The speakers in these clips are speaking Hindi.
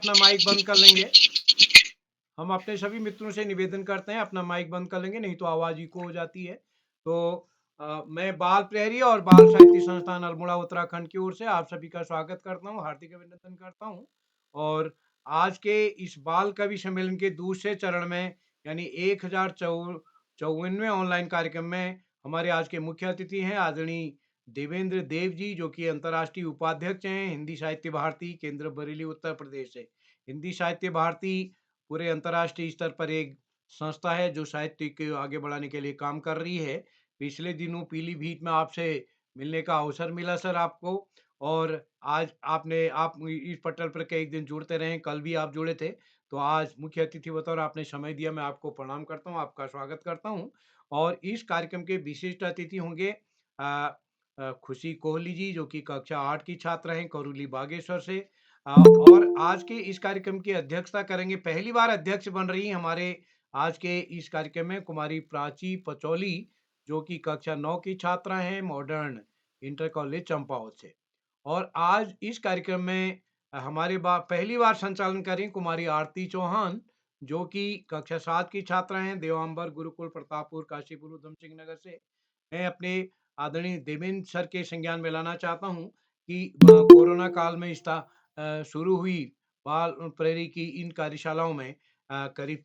अपना माइक बंद कर लेंगे। हम अपने सभी मित्रों से निवेदन करते हैं अपना माइक बंद कर लेंगे, नहीं तो आवाज़ इको हो जाती है। तो मैं बाल प्रहरी और बाल साहित्य संस्थान अल्मोड़ा उत्तराखंड की ओर से आप सभी का स्वागत करता हूँ, हार्दिक अभिनंदन करता हूँ। और आज के इस बाल कवि सम्मेलन के दूसरे चरण में यानी 1054वें ऑनलाइन कार्यक्रम में हमारे आज के मुख्य अतिथि हैं आदरणीय देवेंद्र देव जी, जो कि अंतर्राष्ट्रीय उपाध्यक्ष हैं हिंदी साहित्य भारती, केंद्र बरेली, उत्तर प्रदेश से। हिंदी साहित्य भारती पूरे अंतर्राष्ट्रीय स्तर पर एक संस्था है जो साहित्य को आगे बढ़ाने के लिए काम कर रही है। पिछले दिनों पीलीभीत में आपसे मिलने का अवसर मिला सर आपको, और आज आप इस पटल पर कई दिन जुड़ते रहे, कल भी आप जुड़े थे। तो आज मुख्य अतिथि बतौर आपने समय दिया, मैं आपको प्रणाम करता हूँ, आपका स्वागत करता हूँ। और इस कार्यक्रम के विशिष्ट अतिथि होंगे खुशी कोहली जी, जो कि कक्षा 8 की छात्रा हैं करौली बागेश्वर से। और आज के इस कार्यक्रम की अध्यक्षता करेंगे, पहली बार अध्यक्ष बन रही हमारे आज के इस कार्यक्रम में कुमारी प्राची पचौली, जो कि कक्षा 9 की छात्रा हैं मॉडर्न इंटर कॉलेज चंपावत से। और आज इस कार्यक्रम में हमारे पहली बार संचालन करें कुमारी आरती चौहान, जो कि कक्षा 7 की छात्रा हैं देवांबर गुरुकुल प्रतापपुर काशीपुर उधम सिंह नगर से। मैं अपने आदरणीय देवेंद्र सर के संज्ञान में लाना चाहता हूँ कि कोरोना काल में शुरू हुई बाल प्रेरी की इन कार्यशालाओं में करीब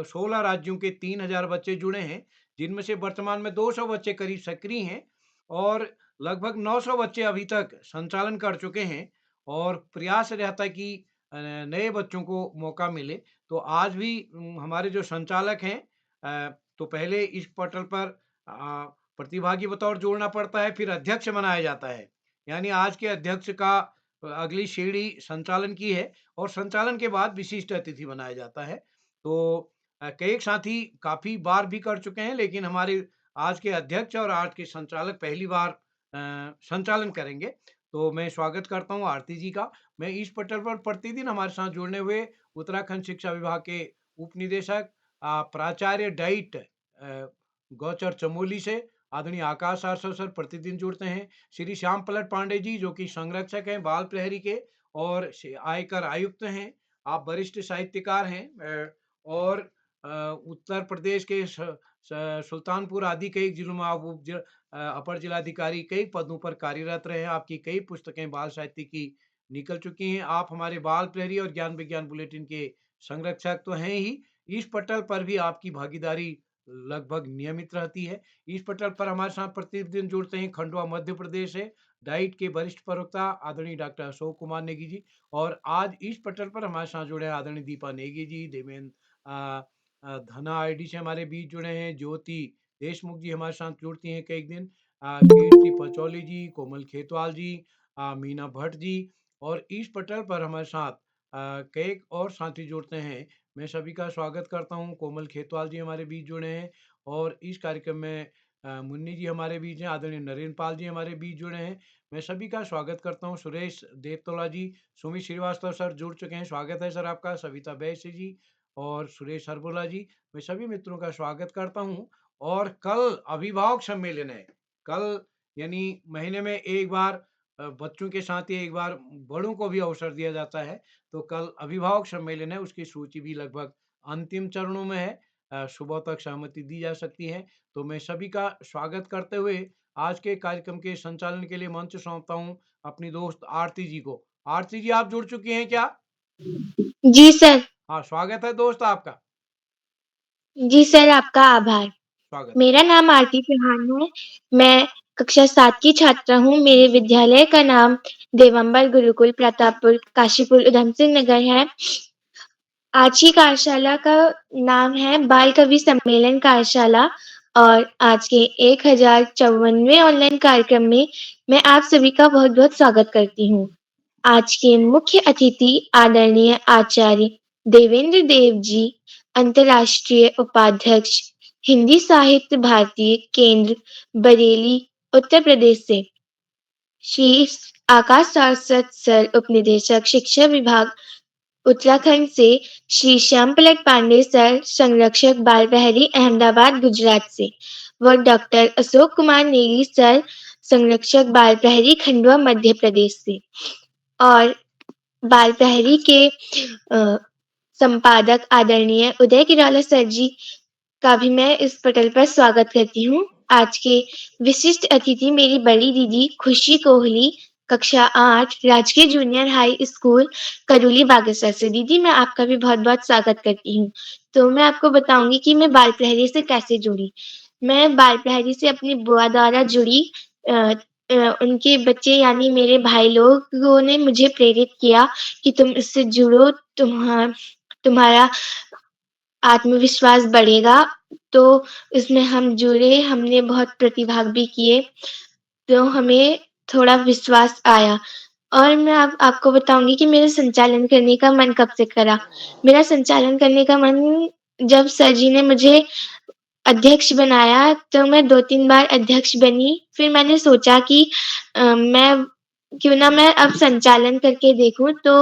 16 राज्यों के 3000 बच्चे जुड़े हैं, जिनमें से वर्तमान में 200 बच्चे करीब सक्रिय हैं और लगभग 900 बच्चे अभी तक संचालन कर चुके हैं। और प्रयास रहता है कि नए बच्चों को मौका मिले। तो आज भी हमारे जो संचालक हैं, तो पहले इस पटल पर प्रतिभागी बतौर जोड़ना पड़ता है, फिर अध्यक्ष बनाया जाता है। यानी आज के अध्यक्ष का अगली सीढ़ी संचालन की है और संचालन के बाद विशिष्ट अतिथि बनाया जाता है। तो कई साथी काफ़ी बार भी कर चुके हैं, लेकिन हमारे आज के अध्यक्ष और आज के संचालक पहली बार संचालन करेंगे। तो मैं स्वागत करता हूँ आरती जी का। मैं इस पटल पर प्रतिदिन हमारे साथ जुड़ने हुए उत्तराखंड शिक्षा विभाग के उप निदेशक प्राचार्य डाइट गौचर चमोली से आदरणीय आकाश आरसव सर प्रतिदिन जुड़ते हैं। श्री श्याम पलट पांडे जी, जो कि संरक्षक हैं बाल प्रहरी के और आयकर आयुक्त हैं। आप वरिष्ठ साहित्यकार हैं और उत्तर प्रदेश के सुल्तानपुर आदि कई जिलों में आप अपर जिलाधिकारी कई पदों पर कार्यरत रहे हैं। आपकी कई पुस्तकें बाल साहित्य की निकल चुकी हैं। आप हमारे बाल प्रहरी और ज्ञान विज्ञान बुलेटिन के संरक्षक तो हैं ही, इस पटल पर भी आपकी भागीदारी लगभग नियमित रहती है। इस पटल पर हमारे साथ प्रतिदिन जुड़ते हैं खंडवा मध्य प्रदेश से डाइट के वरिष्ठ प्रवक्ता आदरणीय डॉक्टर अशोक कुमार नेगी जी। और आज इस पटल पर हमारे साथ जुड़े हैं आदरणीय दीपा नेगी जी, देवेंद्र धना आईडी से हमारे बीच जुड़े हैं, ज्योति देशमुख जी हमारे साथ जुड़ती हैं कई दिन, कीर्ति पचौली जी, कोमल खेतवाल जी, मीना भट्ट जी। और इस पटल पर हमारे साथ कई और साथी जुड़ते हैं। मैं सभी का स्वागत करता हूँ। कोमल खेतवाल जी हमारे बीच जुड़े हैं और इस कार्यक्रम में मुन्नी जी हमारे बीच हैं, आदरणीय नरेंद्र पाल जी हमारे बीच जुड़े हैं। मैं सभी का स्वागत करता हूँ। सुरेश देवतोला जी, सुमित श्रीवास्तव सर जुड़ चुके हैं, स्वागत है सर आपका। सविता बैश्य जी और सुरेश हरबोला जी, मैं सभी मित्रों का स्वागत करता हूँ। और कल अभिभावक सम्मेलन है। कल यानी महीने में एक बार बच्चों के साथ ही एक बार बड़ों को भी अवसर दिया जाता है। तो कल अभिभावक सम्मेलन है, उसकी सूची भी लगभग अंतिम चरणों में है। सुबह तक सहमति दी जा सकती है। तो मैं सभी का स्वागत करते हुए आज के कार्यक्रम के संचालन के लिए मंच सौंपता हूँ अपनी दोस्त आरती जी को। आरती जी, आप जुड़ चुकी हैं क्या? जी सर। हाँ, स्वागत है दोस्त आपका। जी सर, आपका आभार। स्वागत है। मेरा नाम आरती चौहान है। मैं कक्षा 7 की छात्रा हूँ। मेरे विद्यालय का नाम देवंबर गुरुकुल प्रतापपुर काशीपुर उधम सिंह नगर है। आज की कार्यशाला का नाम है बाल कवि सम्मेलन कार्यशाला और आज के 1054वें ऑनलाइन कार्यक्रम में मैं आप सभी का बहुत बहुत स्वागत करती हूँ। आज के मुख्य अतिथि आदरणीय आचार्य देवेंद्र देव जी, अंतर्राष्ट्रीय उपाध्यक्ष हिंदी साहित्य भारती, केंद्र बरेली, उत्तर प्रदेश से। श्री आकाश सारस्वत सर, उपनिदेशक शिक्षा विभाग उत्तराखंड से। श्री श्याम पलट पांडे सर, संरक्षक बाल प्रहरी, अहमदाबाद गुजरात से। व डॉक्टर अशोक कुमार नेगी सर, संरक्षक बाल प्रहरी, खंडवा मध्य प्रदेश से। और बाल प्रहरी के संपादक आदरणीय उदय किराला सर जी का भी मैं इस पटल पर स्वागत करती हूँ। आज के विशिष्ट अतिथि मेरी बड़ी दीदी खुशी कोहली, कक्षा 8 राजकीय junior high school Karuli Bageshwar से। दीदी मैं आपका भी बहुत-बहुत स्वागत करती हूँ। तो मैं आपको बताऊंगी कि मैं बाल प्रहरी से कैसे जुड़ी। मैं बाल प्रहरी से अपनी बुआ द्वारा जुड़ी। उनके बच्चे यानी मेरे भाई लोगों ने मुझे प्रेरित किया कि तुम इससे जुड़ो, तुम्हारा आत्मविश्वास बढ़ेगा। तो इसमें हम जुड़े, हमने बहुत प्रतिभाग भी किए, तो हमें थोड़ा विश्वास आया। और मैं आपको बताऊंगी कि मेरा संचालन करने का मन कब से करा। मेरा संचालन करने का मन जब सर जी ने मुझे अध्यक्ष बनाया, तो मैं 2-3 बार अध्यक्ष बनी। फिर मैंने सोचा कि क्यों ना मैं अब संचालन करके देखूं। तो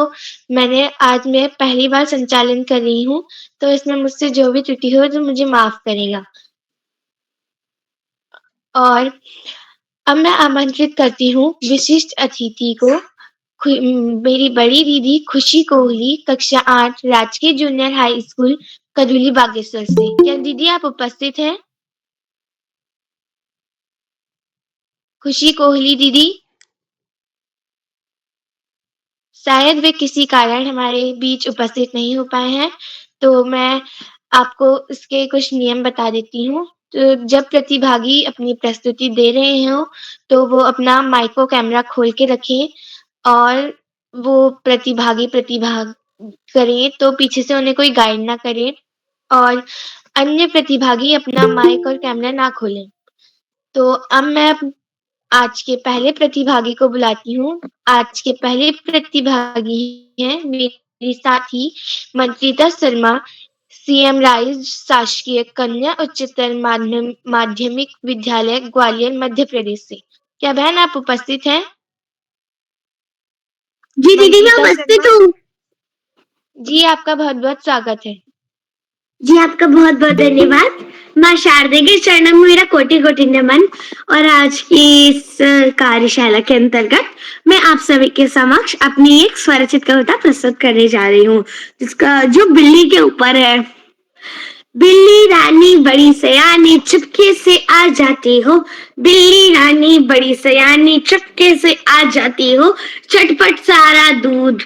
आज मैं पहली बार संचालन कर रही हूँ, तो इसमें मुझसे जो भी त्रुटि हो तो मुझे माफ करेगा। और अब मैं आमंत्रित करती हूँ विशिष्ट अतिथि को, मेरी बड़ी दीदी खुशी कोहली, कक्षा 8 राजकीय junior high school Karuli Bageshwar से। क्या दीदी आप उपस्थित हैं? खुशी कोहली दीदी? शायद वे किसी कारण हमारे बीच उपस्थित नहीं हो पाए हैं, तो मैं आपको इसके कुछ नियम बता देती हूँ। तो जब प्रतिभागी अपनी प्रस्तुति दे रहे हों, तो वो अपना माइक और कैमरा खोल के रखें और वो प्रतिभाग करें, तो पीछे से उन्हें कोई गाइड ना करे और अन्य प्रतिभागी अपना माइक और कैमरा ना खोलें। तो अब मैं आज के पहले प्रतिभागी को बुलाती हूँ। आज के पहले प्रतिभागी हैं मेरी साथी मंत्रिता शर्मा, सीएम राइज शासकीय कन्या उच्चतर माध्यमिक विद्यालय ग्वालियर मध्य प्रदेश से। क्या बहन आप उपस्थित हैं? जी दीदी मैं मंत्रिता उपस्थित शर्मा? हूँ। जी आपका बहुत-बहुत स्वागत है। जी आपका बहुत बहुत धन्यवाद। माँ शारदे के चरणों में मेरा कोटि कोटि नमन। और आज की इस कार्यशाला के अंतर्गत मैं आप सभी के समक्ष अपनी एक स्वरचित कविता प्रस्तुत करने जा रही हूँ, जिसका जो बिल्ली के ऊपर है। बिल्ली रानी बड़ी सयानी चुपके से आ जाती हो, बिल्ली रानी बड़ी सयानी चुपके से आ जाती हो, चटपट सारा दूध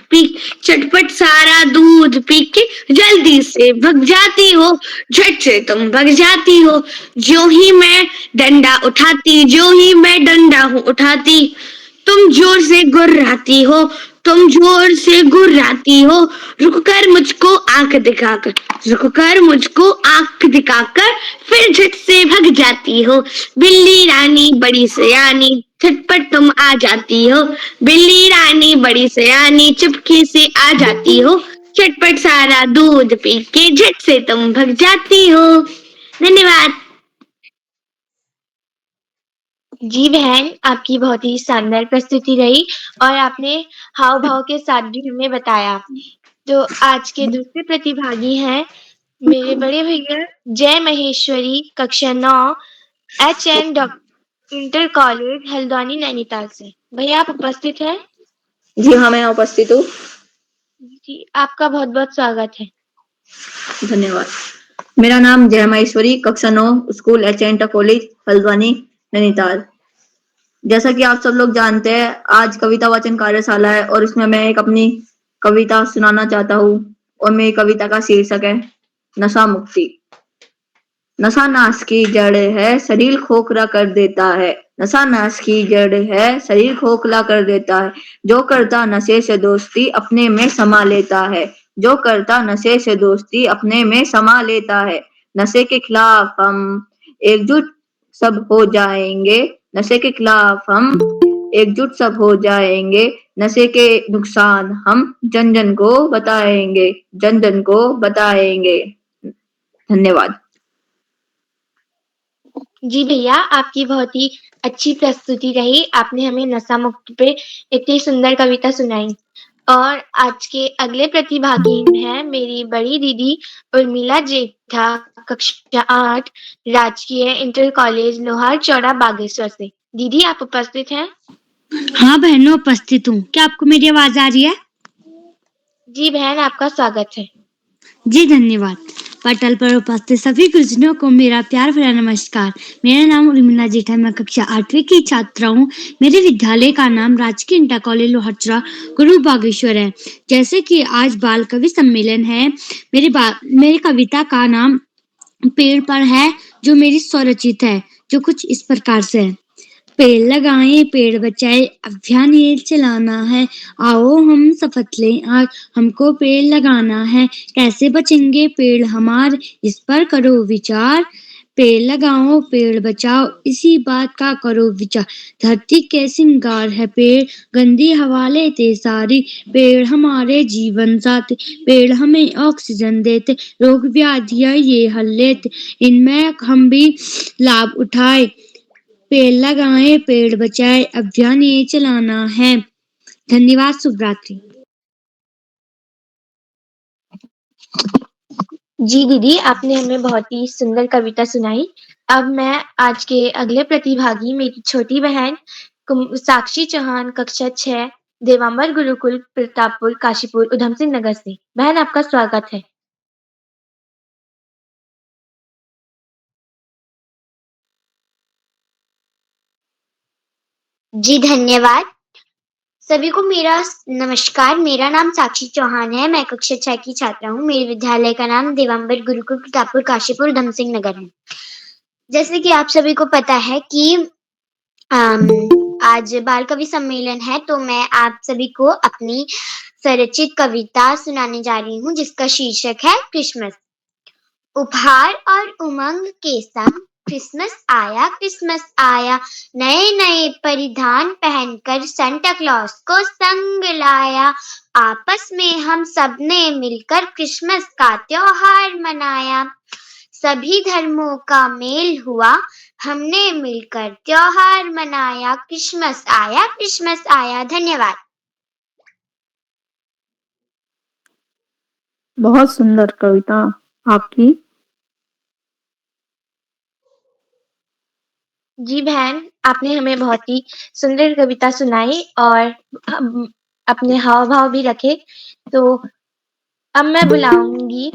पी के जल्दी से भग जाती हो, झट से तुम भग जाती हो। जो ही मैं डंडा हूँ उठाती, तुम जोर से गुर्राती हो, रुककर मुझको आंख दिखाकर फिर झट से भग जाती हो। बिल्ली रानी बड़ी सयानी झटपट तुम आ जाती हो, बिल्ली रानी बड़ी सयानी चुपके से आ जाती हो, चटपट सारा दूध पी के झट से तुम भग जाती हो। धन्यवाद। जी बहन, आपकी बहुत ही शानदार प्रस्तुति रही और आपने हाव-भाव के साथ भी हमें बताया। तो आज के दूसरे प्रतिभागी हैं मेरे बड़े भैया जय महेश्वरी, कक्षा 9 HN inter college Haldwani Nainital से। भैया आप उपस्थित हैं? जी हाँ, मैं उपस्थित हूँ। जी, आपका बहुत-बहुत स्वागत है। धन्यवाद। मेरा नाम जय महेश्वरी, कक्षा 9 school HN college Haldwani Nainital. जैसा कि आप सब लोग जानते हैं, आज कविता वाचन कार्यशाला है और इसमें मैं एक अपनी कविता सुनाना चाहता हूँ और मेरी कविता का शीर्षक है नशा मुक्ति। नशा नाश की जड़ है, शरीर खोखला कर देता है। नशा नाश की जड़ है, शरीर खोखला कर देता है। जो करता नशे से दोस्ती अपने में समा लेता है, जो करता नशे से दोस्ती अपने में समा लेता है। नशे के खिलाफ हम एकजुट सब हो जाएंगे, नशे के खिलाफ हम एकजुट सब हो जाएंगे। नशे के नुकसान हम जन जन को बताएंगे, जन जन को बताएंगे। धन्यवाद। जी भैया, आपकी बहुत ही अच्छी प्रस्तुति रही। आपने हमें नशा मुक्ति पे इतनी सुंदर कविता सुनाई। और आज के अगले प्रतिभागी हैं मेरी बड़ी दीदी उर्मिला जेठा, कक्षा 8 राजकीय इंटर कॉलेज लोहार चौड़ा बागेश्वर से। दीदी आप उपस्थित हैं? हाँ बहनों उपस्थित हूँ। क्या आपको मेरी आवाज आ रही है? जी बहन, आपका स्वागत है। जी धन्यवाद। पटल पर उपस्थित सभी गुरुजनों को मेरा प्यार भरा नमस्कार। मेरा नाम उर्मिला जेठा है। मैं कक्षा 8वीं की छात्रा हूँ। मेरे विद्यालय का नाम राजकीय इंटर कॉलेज लोहाचरा गुरु बागेश्वर है। जैसे कि आज बाल कवि सम्मेलन है, मेरी कविता का नाम पेड़ पर है, जो मेरी स्वरचित है, जो कुछ इस प्रकार से है। पेड़ लगाएं पेड़ बचाएं अभियान ये चलाना है, आओ हम शपथ लें आज हमको पेड़ लगाना है। कैसे बचेंगे पेड़ हमारे, इस पर करो विचार। पेड़ लगाओ पेड़ बचाओ इसी बात का करो विचार। धरती के श्रृंगार है पेड़, गंदी हवा लेते सारी। पेड़ हमारे जीवन साथी, पेड़ हमें ऑक्सीजन देते, रोग व्याधियां ये हल लेते, इनमें हम भी लाभ उठाए। पेड़ लगाएं पेड़ बचाएं अभियान ये चलाना है। धन्यवाद। शुभ रात्रि। जी दीदी, आपने हमें बहुत ही सुंदर कविता सुनाई। अब मैं आज के अगले प्रतिभागी मेरी छोटी बहन साक्षी चौहान, कक्षा 6, देवांबर गुरुकुल प्रतापपुर काशीपुर उधम सिंह नगर से। बहन, आपका स्वागत है। जी धन्यवाद। सभी को मेरा नमस्कार। मेरा नाम साक्षी चौहान है। मैं कक्षा 6 की छात्रा हूँ। मेरे विद्यालय का नाम देवांबर गुरुकुल प्रतापपुर काशीपुर उधम सिंह नगर है। जैसे कि आप सभी को पता है कि आज बाल कवि सम्मेलन है, तो मैं आप सभी को अपनी स्वरचित कविता सुनाने जा रही हूँ, जिसका शीर्षक है क्रिसमस। उपहार और उमंग के संग क्रिसमस आया, नए नए परिधान पहनकर सांता क्लॉस को संग लाया। आपस में हम सब ने मिलकर क्रिसमस का त्योहार मनाया। सभी धर्मों का मेल हुआ, हमने मिलकर त्योहार मनाया। क्रिसमस आया। धन्यवाद। बहुत सुंदर कविता आपकी। जी बहन, आपने हमें बहुत ही सुंदर कविता सुनाई और अपने हाव भाव भी रखे। तो अब मैं बुलाऊंगी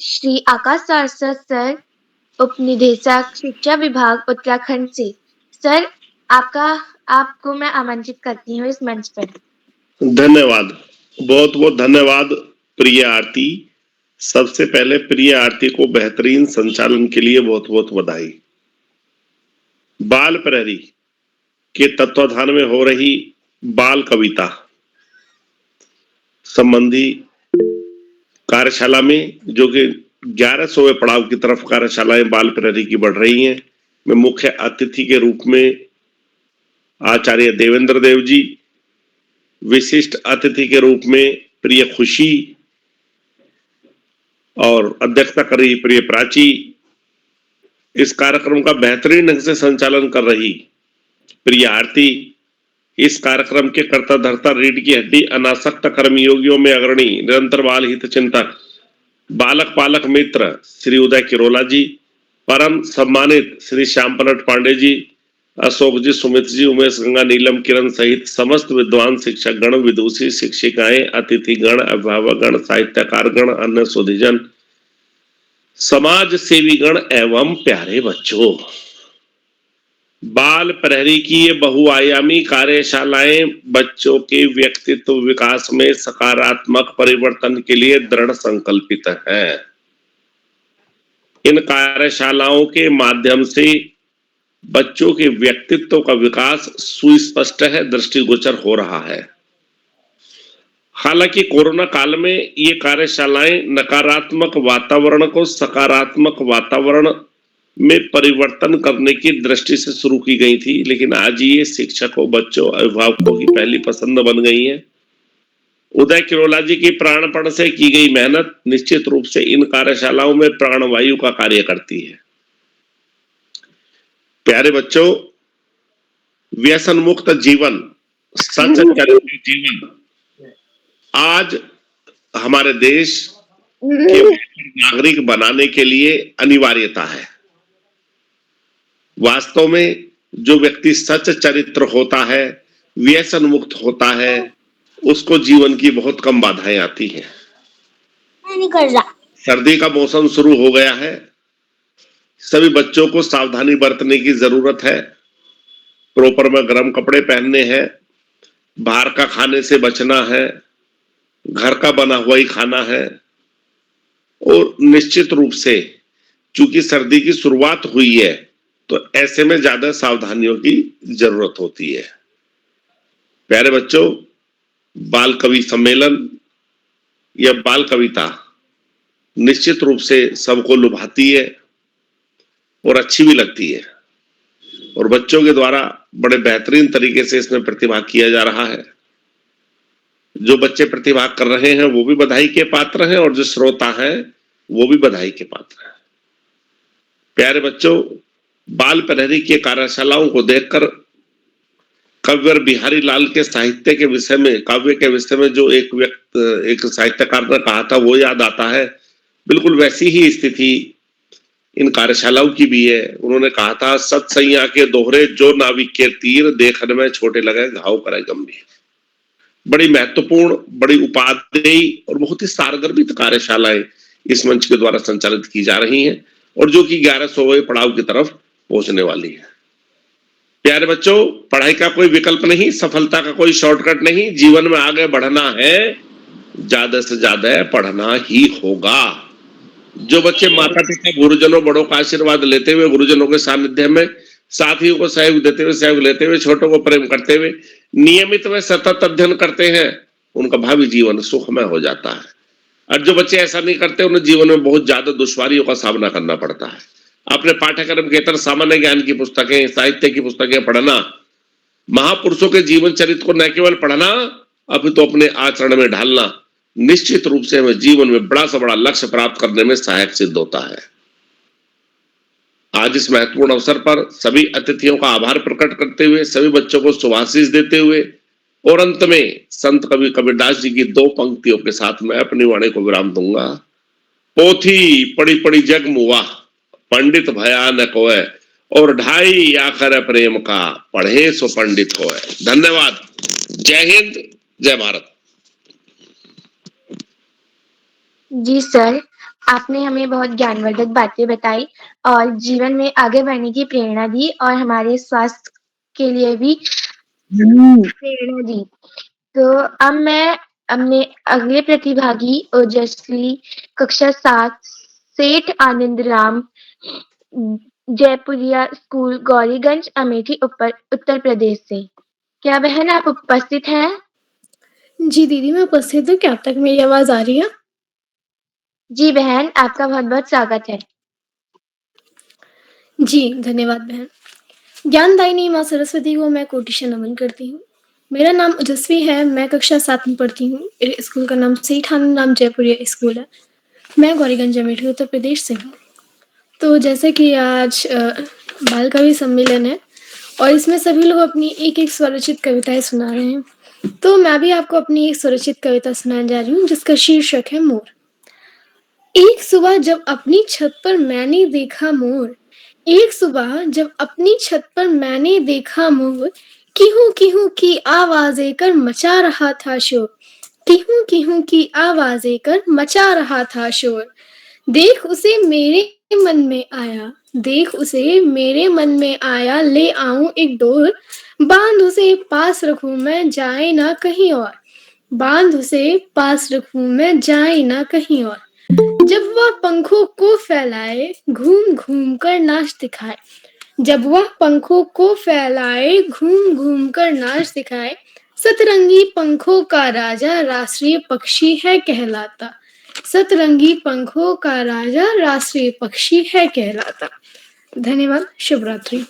श्री आकाश सारस्वत सर, उपनिदेशक शिक्षा विभाग उत्तराखंड से। सर, आपको मैं आमंत्रित करती हूँ इस मंच पर। धन्यवाद, बहुत बहुत धन्यवाद प्रिय आरती। सबसे पहले प्रिय आरती को बेहतरीन संचालन के लिए बहुत बहुत बधाई। बाल प्रहरी के तत्वाधान में हो रही बाल कविता संबंधी कार्यशाला में, जो कि 1100वें पड़ाव की तरफ कार्यशालाएं बाल प्रहरी की बढ़ रही हैं, मैं मुख्य अतिथि के रूप में आचार्य देवेंद्र देव जी, विशिष्ट अतिथि के रूप में प्रिय खुशी और अध्यक्षता कर रही प्रिय प्राची, इस कार्यक्रम का बेहतरीन ढंग से संचालन कर रही प्रिय आरती, इस कार्यक्रम के कर्ता धर्ता रीढ़ की हड्डी अनासक्त कर्मयोगियों में अग्रणी निरंतर बाल हित चिंतक बालक पालक मित्र श्री उदय किरोला जी, परम सम्मानित श्री श्याम पलट पांडे जी, अशोक जी, सुमित जी, उमेश गंगा, नीलम किरण सहित समस्त विद्वान शिक्षक गण, विदुषी शिक्षिकाएं, अतिथि गण, अभिभावक गण, साहित्यकार गण, अन्य सुधीजन, समाज सेवी गण एवं प्यारे बच्चों, बाल प्रहरी की ये बहुआयामी कार्यशालाएं बच्चों के व्यक्तित्व विकास में सकारात्मक परिवर्तन के लिए दृढ़ संकल्पित है। इन कार्यशालाओं के माध्यम से बच्चों के व्यक्तित्व का विकास सुस्पष्ट है, दृष्टिगोचर हो रहा है। हालांकि कोरोना काल में ये कार्यशालाएं नकारात्मक वातावरण को सकारात्मक वातावरण में परिवर्तन करने की दृष्टि से शुरू की गई थी, लेकिन आज ये शिक्षकों, बच्चों, अभिभावकों की पहली पसंद बन गई है। उदय किरोला जी की प्राणपण से की गई मेहनत निश्चित रूप से इन कार्यशालाओं में प्राणवायु का कार्य करती है। प्यारे बच्चों, व्यसन मुक्त जीवन, सचरित्र जीवन आज हमारे देश के नागरिक बनाने के लिए अनिवार्यता है। वास्तव में जो व्यक्ति सच चरित्र होता है, व्यसन मुक्त होता है, उसको जीवन की बहुत कम बाधाएं आती हैं। मैं नहीं कर रहा। सर्दी का मौसम शुरू हो गया है, सभी बच्चों को सावधानी बरतने की जरूरत है। प्रॉपर में गर्म कपड़े पहनने हैं, बाहर का खाने से बचना है, घर का बना हुआ ही खाना है और निश्चित रूप से चूंकि सर्दी की शुरुआत हुई है तो ऐसे में ज्यादा सावधानियों की जरूरत होती है। प्यारे बच्चों, बाल कवि सम्मेलन या बाल कविता निश्चित रूप से सबको लुभाती है और अच्छी भी लगती है और बच्चों के द्वारा बड़े बेहतरीन तरीके से इसमें प्रतिभाग किया जा रहा है। जो बच्चे प्रतिभाग कर रहे हैं वो भी बधाई के पात्र हैं और जो श्रोता हैं वो भी बधाई के पात्र हैं। प्यारे बच्चों, बाल प्रहरी की कार्यशालाओं को देखकर कविवर बिहारी लाल के साहित्य के विषय में, काव्य के विषय में जो एक साहित्यकार ने कहा था वो याद आता है। बिल्कुल वैसी ही स्थिति इन कार्यशालाओं की भी है। उन्होंने कहा था, सत्सैया के दोहरे जो नाविक के तीर, देखने में छोटे लगे घाव करे गंभीर। बड़ी महत्वपूर्ण, बड़ी उपादेय और बहुत ही सारगर्भित कार्यशालाएं इस मंच के द्वारा संचालित की जा रही हैं और जो कि 1100वें पड़ाव की तरफ पहुंचने वाली है। प्यारे बच्चों, पढ़ाई का कोई विकल्प नहीं, सफलता का कोई शॉर्टकट नहीं। जीवन में आगे बढ़ना है, ज्यादा से ज्यादा पढ़ना ही होगा। जो बच्चे माता पिता, गुरुजनों, बड़ों का आशीर्वाद लेते हुए, गुरुजनों के सानिध्य में साथियों को सहयोग देते हुए, सहयोग लेते हुए, छोटों को प्रेम करते हुए नियमित व सतत अध्ययन करते हैं, उनका भावी जीवन सुखमय हो जाता है। और जो बच्चे ऐसा नहीं करते, उन्हें जीवन में बहुत ज्यादा दुश्वारियों का सामना करना पड़ता है। अपने पाठ्यक्रम के इतर सामान्य ज्ञान की पुस्तकें, साहित्य की पुस्तकें पढ़ना, महापुरुषों के जीवन चरित्र को न केवल पढ़ना अभी तो अपने आचरण में ढालना निश्चित रूप से हमें जीवन में बड़ा से बड़ा लक्ष्य प्राप्त करने में सहायक सिद्ध होता है। आज इस महत्वपूर्ण अवसर पर सभी अतिथियों का आभार प्रकट करते हुए, सभी बच्चों को शुभाशीष देते हुए और अंत में संत कवि कबीरदास जी की 2 पंक्तियों के साथ मैं अपनी वाणी को विराम दूंगा। पोथी पड़ी पड़ी जग मुआ, पंडित भया न कोय, और ढाई आखर प्रेम का, पढ़े सो पंडित होय। धन्यवाद। जय हिंद, जय भारत। जी सर, आपने हमें बहुत ज्ञानवर्धक बातें बताई और जीवन में आगे बढ़ने की प्रेरणा दी और हमारे स्वास्थ्य के लिए भी प्रेरणा दी। तो अब मैं अपने अगले प्रतिभागी ओजस्वी कक्षा 7 सेठ आनंद राम जयपुरिया स्कूल गौरीगंज अमेठी उत्तर प्रदेश से, क्या बहन आप उपस्थित हैं? जी दीदी, मैं उपस्थित हूँ। क्या अब तक मेरी आवाज आ रही है? जी बहन, आपका बहुत बहुत स्वागत है। जी धन्यवाद बहन। ज्ञानदायिनी माँ सरस्वती को मैं कोटि नमन करती हूँ। मेरा नाम ओजस्वी है, मैं कक्षा 7 में पढ़ती हूँ। मेरे स्कूल का नाम सेठ आनंद राम जयपुरिया स्कूल है। मैं गौरीगंज अमेठी उत्तर प्रदेश से हूँ। तो जैसे कि आज बाल कवि सम्मेलन है और इसमें सभी लोग अपनी एक एक स्वरचित कविताएं सुना रहे हैं, तो मैं भी आपको अपनी एक स्वरचित कविता सुनाने जा रही हूँ जिसका शीर्षक है मोर। एक सुबह जब अपनी छत पर मैंने देखा मोर, एक सुबह जब अपनी छत पर मैंने देखा मोर, किहू किहू की आवाजें कर मचा रहा था शोर, किहू किहू की आवाजें कर मचा रहा था शोर। देख उसे मेरे मन में आया, देख उसे मेरे मन में आया, ले आऊं एक डोर, बांध उसे पास रखूं मैं, जाए ना कहीं और, बांध उसे पास रखूं मैं, जाए ना कहीं और। जब वह पंखों को फैलाए, घूम घूम कर नाच दिखाए, जब वह पंखों को फैलाए, घूम घूम कर नाच दिखाए, सतरंगी पंखों का राजा राष्ट्रीय पक्षी है कहलाता, सतरंगी पंखों का राजा राष्ट्रीय पक्षी है कहलाता। धन्यवाद। शुभ रात्रि।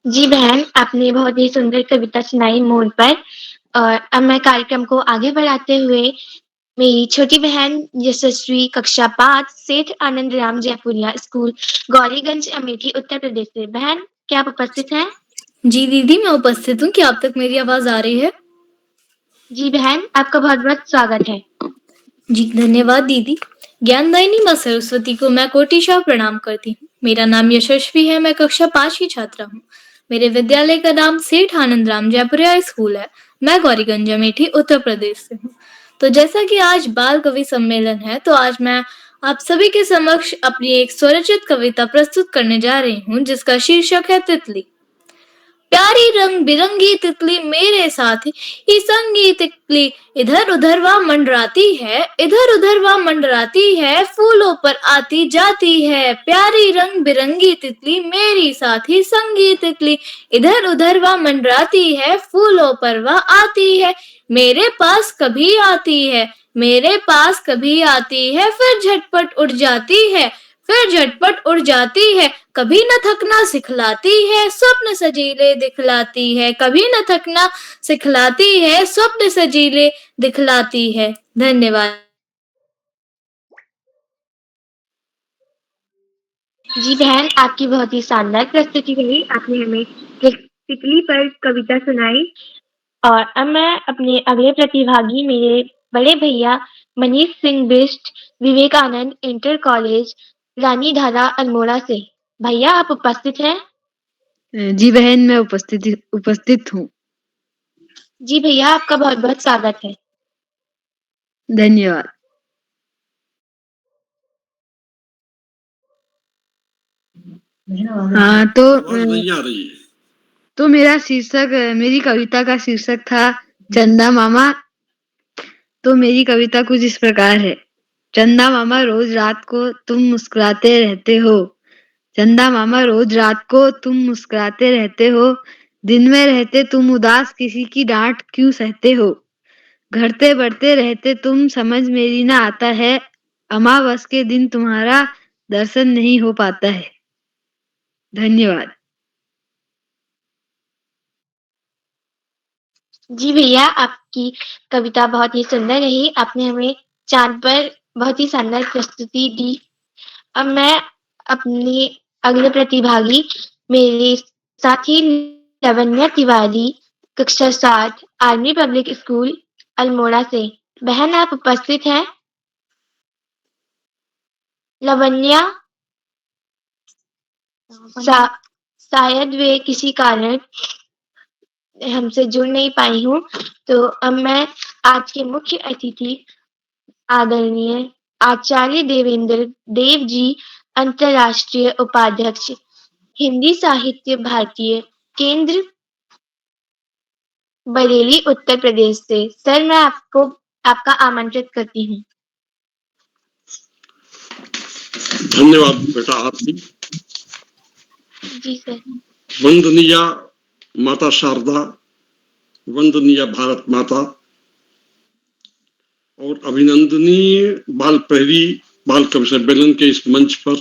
जी बहन, आपने बहुत ही सुंदर कविता सुनाई मोर पर। और अब मैं कार्यक्रम को आगे बढ़ाते हुए मेरी छोटी बहन यशस्वी कक्षा 5 सेठ आनंद राम जयपुरिया स्कूल गौरीगंज अमेठी उत्तर प्रदेश से, बहन क्या आप उपस्थित हैं? जी दीदी, मैं उपस्थित हूँ। क्या अब तक मेरी आवाज आ रही है? जी बहन, आपका बहुत बहुत स्वागत है। जी धन्यवाद दीदी। ज्ञानदायिनी माँ सरस्वती को मैं कोटिशा प्रणाम करती हूँ। मेरा नाम यशस्वी है, मैं कक्षा 5 की छात्रा हूँ। मेरे विद्यालय का नाम सेठ आनंदराम जयपुरिया स्कूल है। मैं गौरीगंज अमेठी उत्तर प्रदेश से हूँ। तो जैसा कि आज बाल कवि सम्मेलन है, तो आज मैं आप सभी के समक्ष अपनी एक स्वरचित कविता प्रस्तुत करने जा रही हूँ, जिसका शीर्षक है तितली। प्यारी रंग बिरंगी तितली मेरे साथ ही संगी तितली, इधर उधर वह मंडराती है, इधर उधर वह मंडराती है, फूलों पर आती जाती है। प्यारी रंग बिरंगी तितली मेरी साथी संगी तितली, इधर उधर वह मंडराती है, फूलों पर वह आती है। मेरे पास कभी आती है, मेरे पास कभी आती है, फिर झटपट उड़ जाती है, फिर झटपट उड़ जाती है। कभी न थकना सिखलाती है, स्वप्न सजीले दिखलाती है, कभी न थकना सिखलाती है, स्वप्न सजीले दिखलाती है। धन्यवाद। जी बहन, आपकी बहुत ही शानदार प्रस्तुति रही। आपने हमें एक तितली पर कविता सुनाई। और अब मैं अपने अगले प्रतिभागी मेरे बड़े भैया मनीष सिंह बिष्ट, विवेकानंद इंटर कॉलेज, रानी धारा अल्मोड़ा से। भैया आप उपस्थित हैं? जी बहन, मैं उपस्थित हूँ। जी भैया, आपका बहुत बहुत स्वागत है। धन्यवाद। हाँ, तो मेरी कविता का शीर्षक था चंदा मामा। तो मेरी कविता कुछ इस प्रकार है। चंदा मामा रोज रात को तुम मुस्कुराते रहते हो, चंदा मामा रोज रात को तुम मुस्कुराते रहते हो, दिन में रहते तुम उदास, किसी की डांट क्यों सहते हो, घटते बढ़ते रहते तुम, समझ मेरी ना आता है, अमावस के दिन तुम्हारा दर्शन नहीं हो पाता है। धन्यवाद। जी भैया, आपकी कविता बहुत ही सुंदर रही। आपने हमें चांद पर बहुत ही शानदार प्रस्तुति दी। अब मैं अपने अगले प्रतिभागी मेरे साथी लवन्या तिवारी, कक्षा 7, आर्मी पब्लिक स्कूल अल्मोड़ा से। बहन आप उपस्थित हैं? लवन्या शायद वे किसी कारण हमसे जुड़ नहीं पाई हूँ। तो अब मैं आज के मुख्य अतिथि आदरणीय आचार्य देवेंद्र देव जी, अंतर्राष्ट्रीय उपाध्यक्ष, हिंदी साहित्य भारतीय केंद्र, बरेली उत्तर प्रदेश से। सर, मैं आपका आमंत्रित करती हूँ। धन्यवाद बेटा आपकी। जी सर। वंदनीय माता शारदा, वंदनीय भारत माता और अभिनंदनीय बाल प्रहरी बाल कवि सम्मेलन के इस मंच पर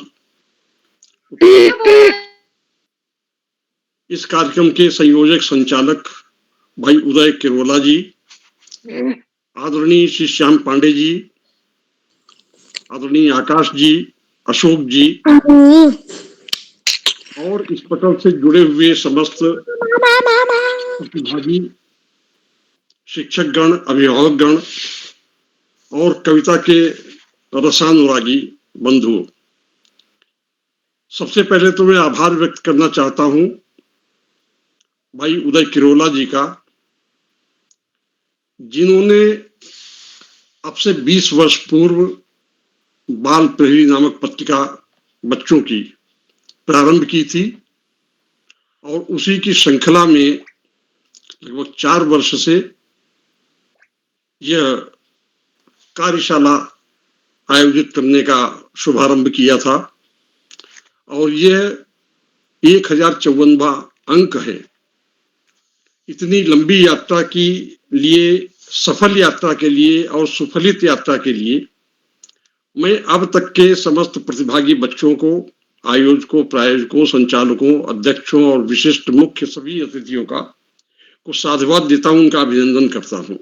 इस कार्यक्रम के संयोजक संचालक भाई उदय किरोला जी, आदरणीय श्री श्याम पांडे जी, आदरणीय आकाश जी, अशोक जी और इस पटल से जुड़े हुए समस्त प्रतिभागी, शिक्षक गण, अभिभावक गण और कविता के रसानुरागी बंधुओं, सबसे पहले तो मैं आभार व्यक्त करना चाहता हूं भाई उदय किरोला जी का, जिन्होंने अब से 20 वर्ष पूर्व बाल प्रहरी नामक पत्रिका बच्चों की प्रारंभ की थी और उसी की श्रृंखला में लगभग 4 वर्ष से यह कार्यशाला आयोजित करने का शुभारंभ किया था और यह 1054वां अंक है। इतनी लंबी यात्रा के लिए, सफल यात्रा के लिए और सुफलित यात्रा के लिए मैं अब तक के समस्त प्रतिभागी बच्चों को, आयोजकों, प्रायोजकों, संचालकों, अध्यक्षों और विशिष्ट मुख्य सभी अतिथियों को साधुवाद देता हूं, उनका अभिनंदन करता हूं।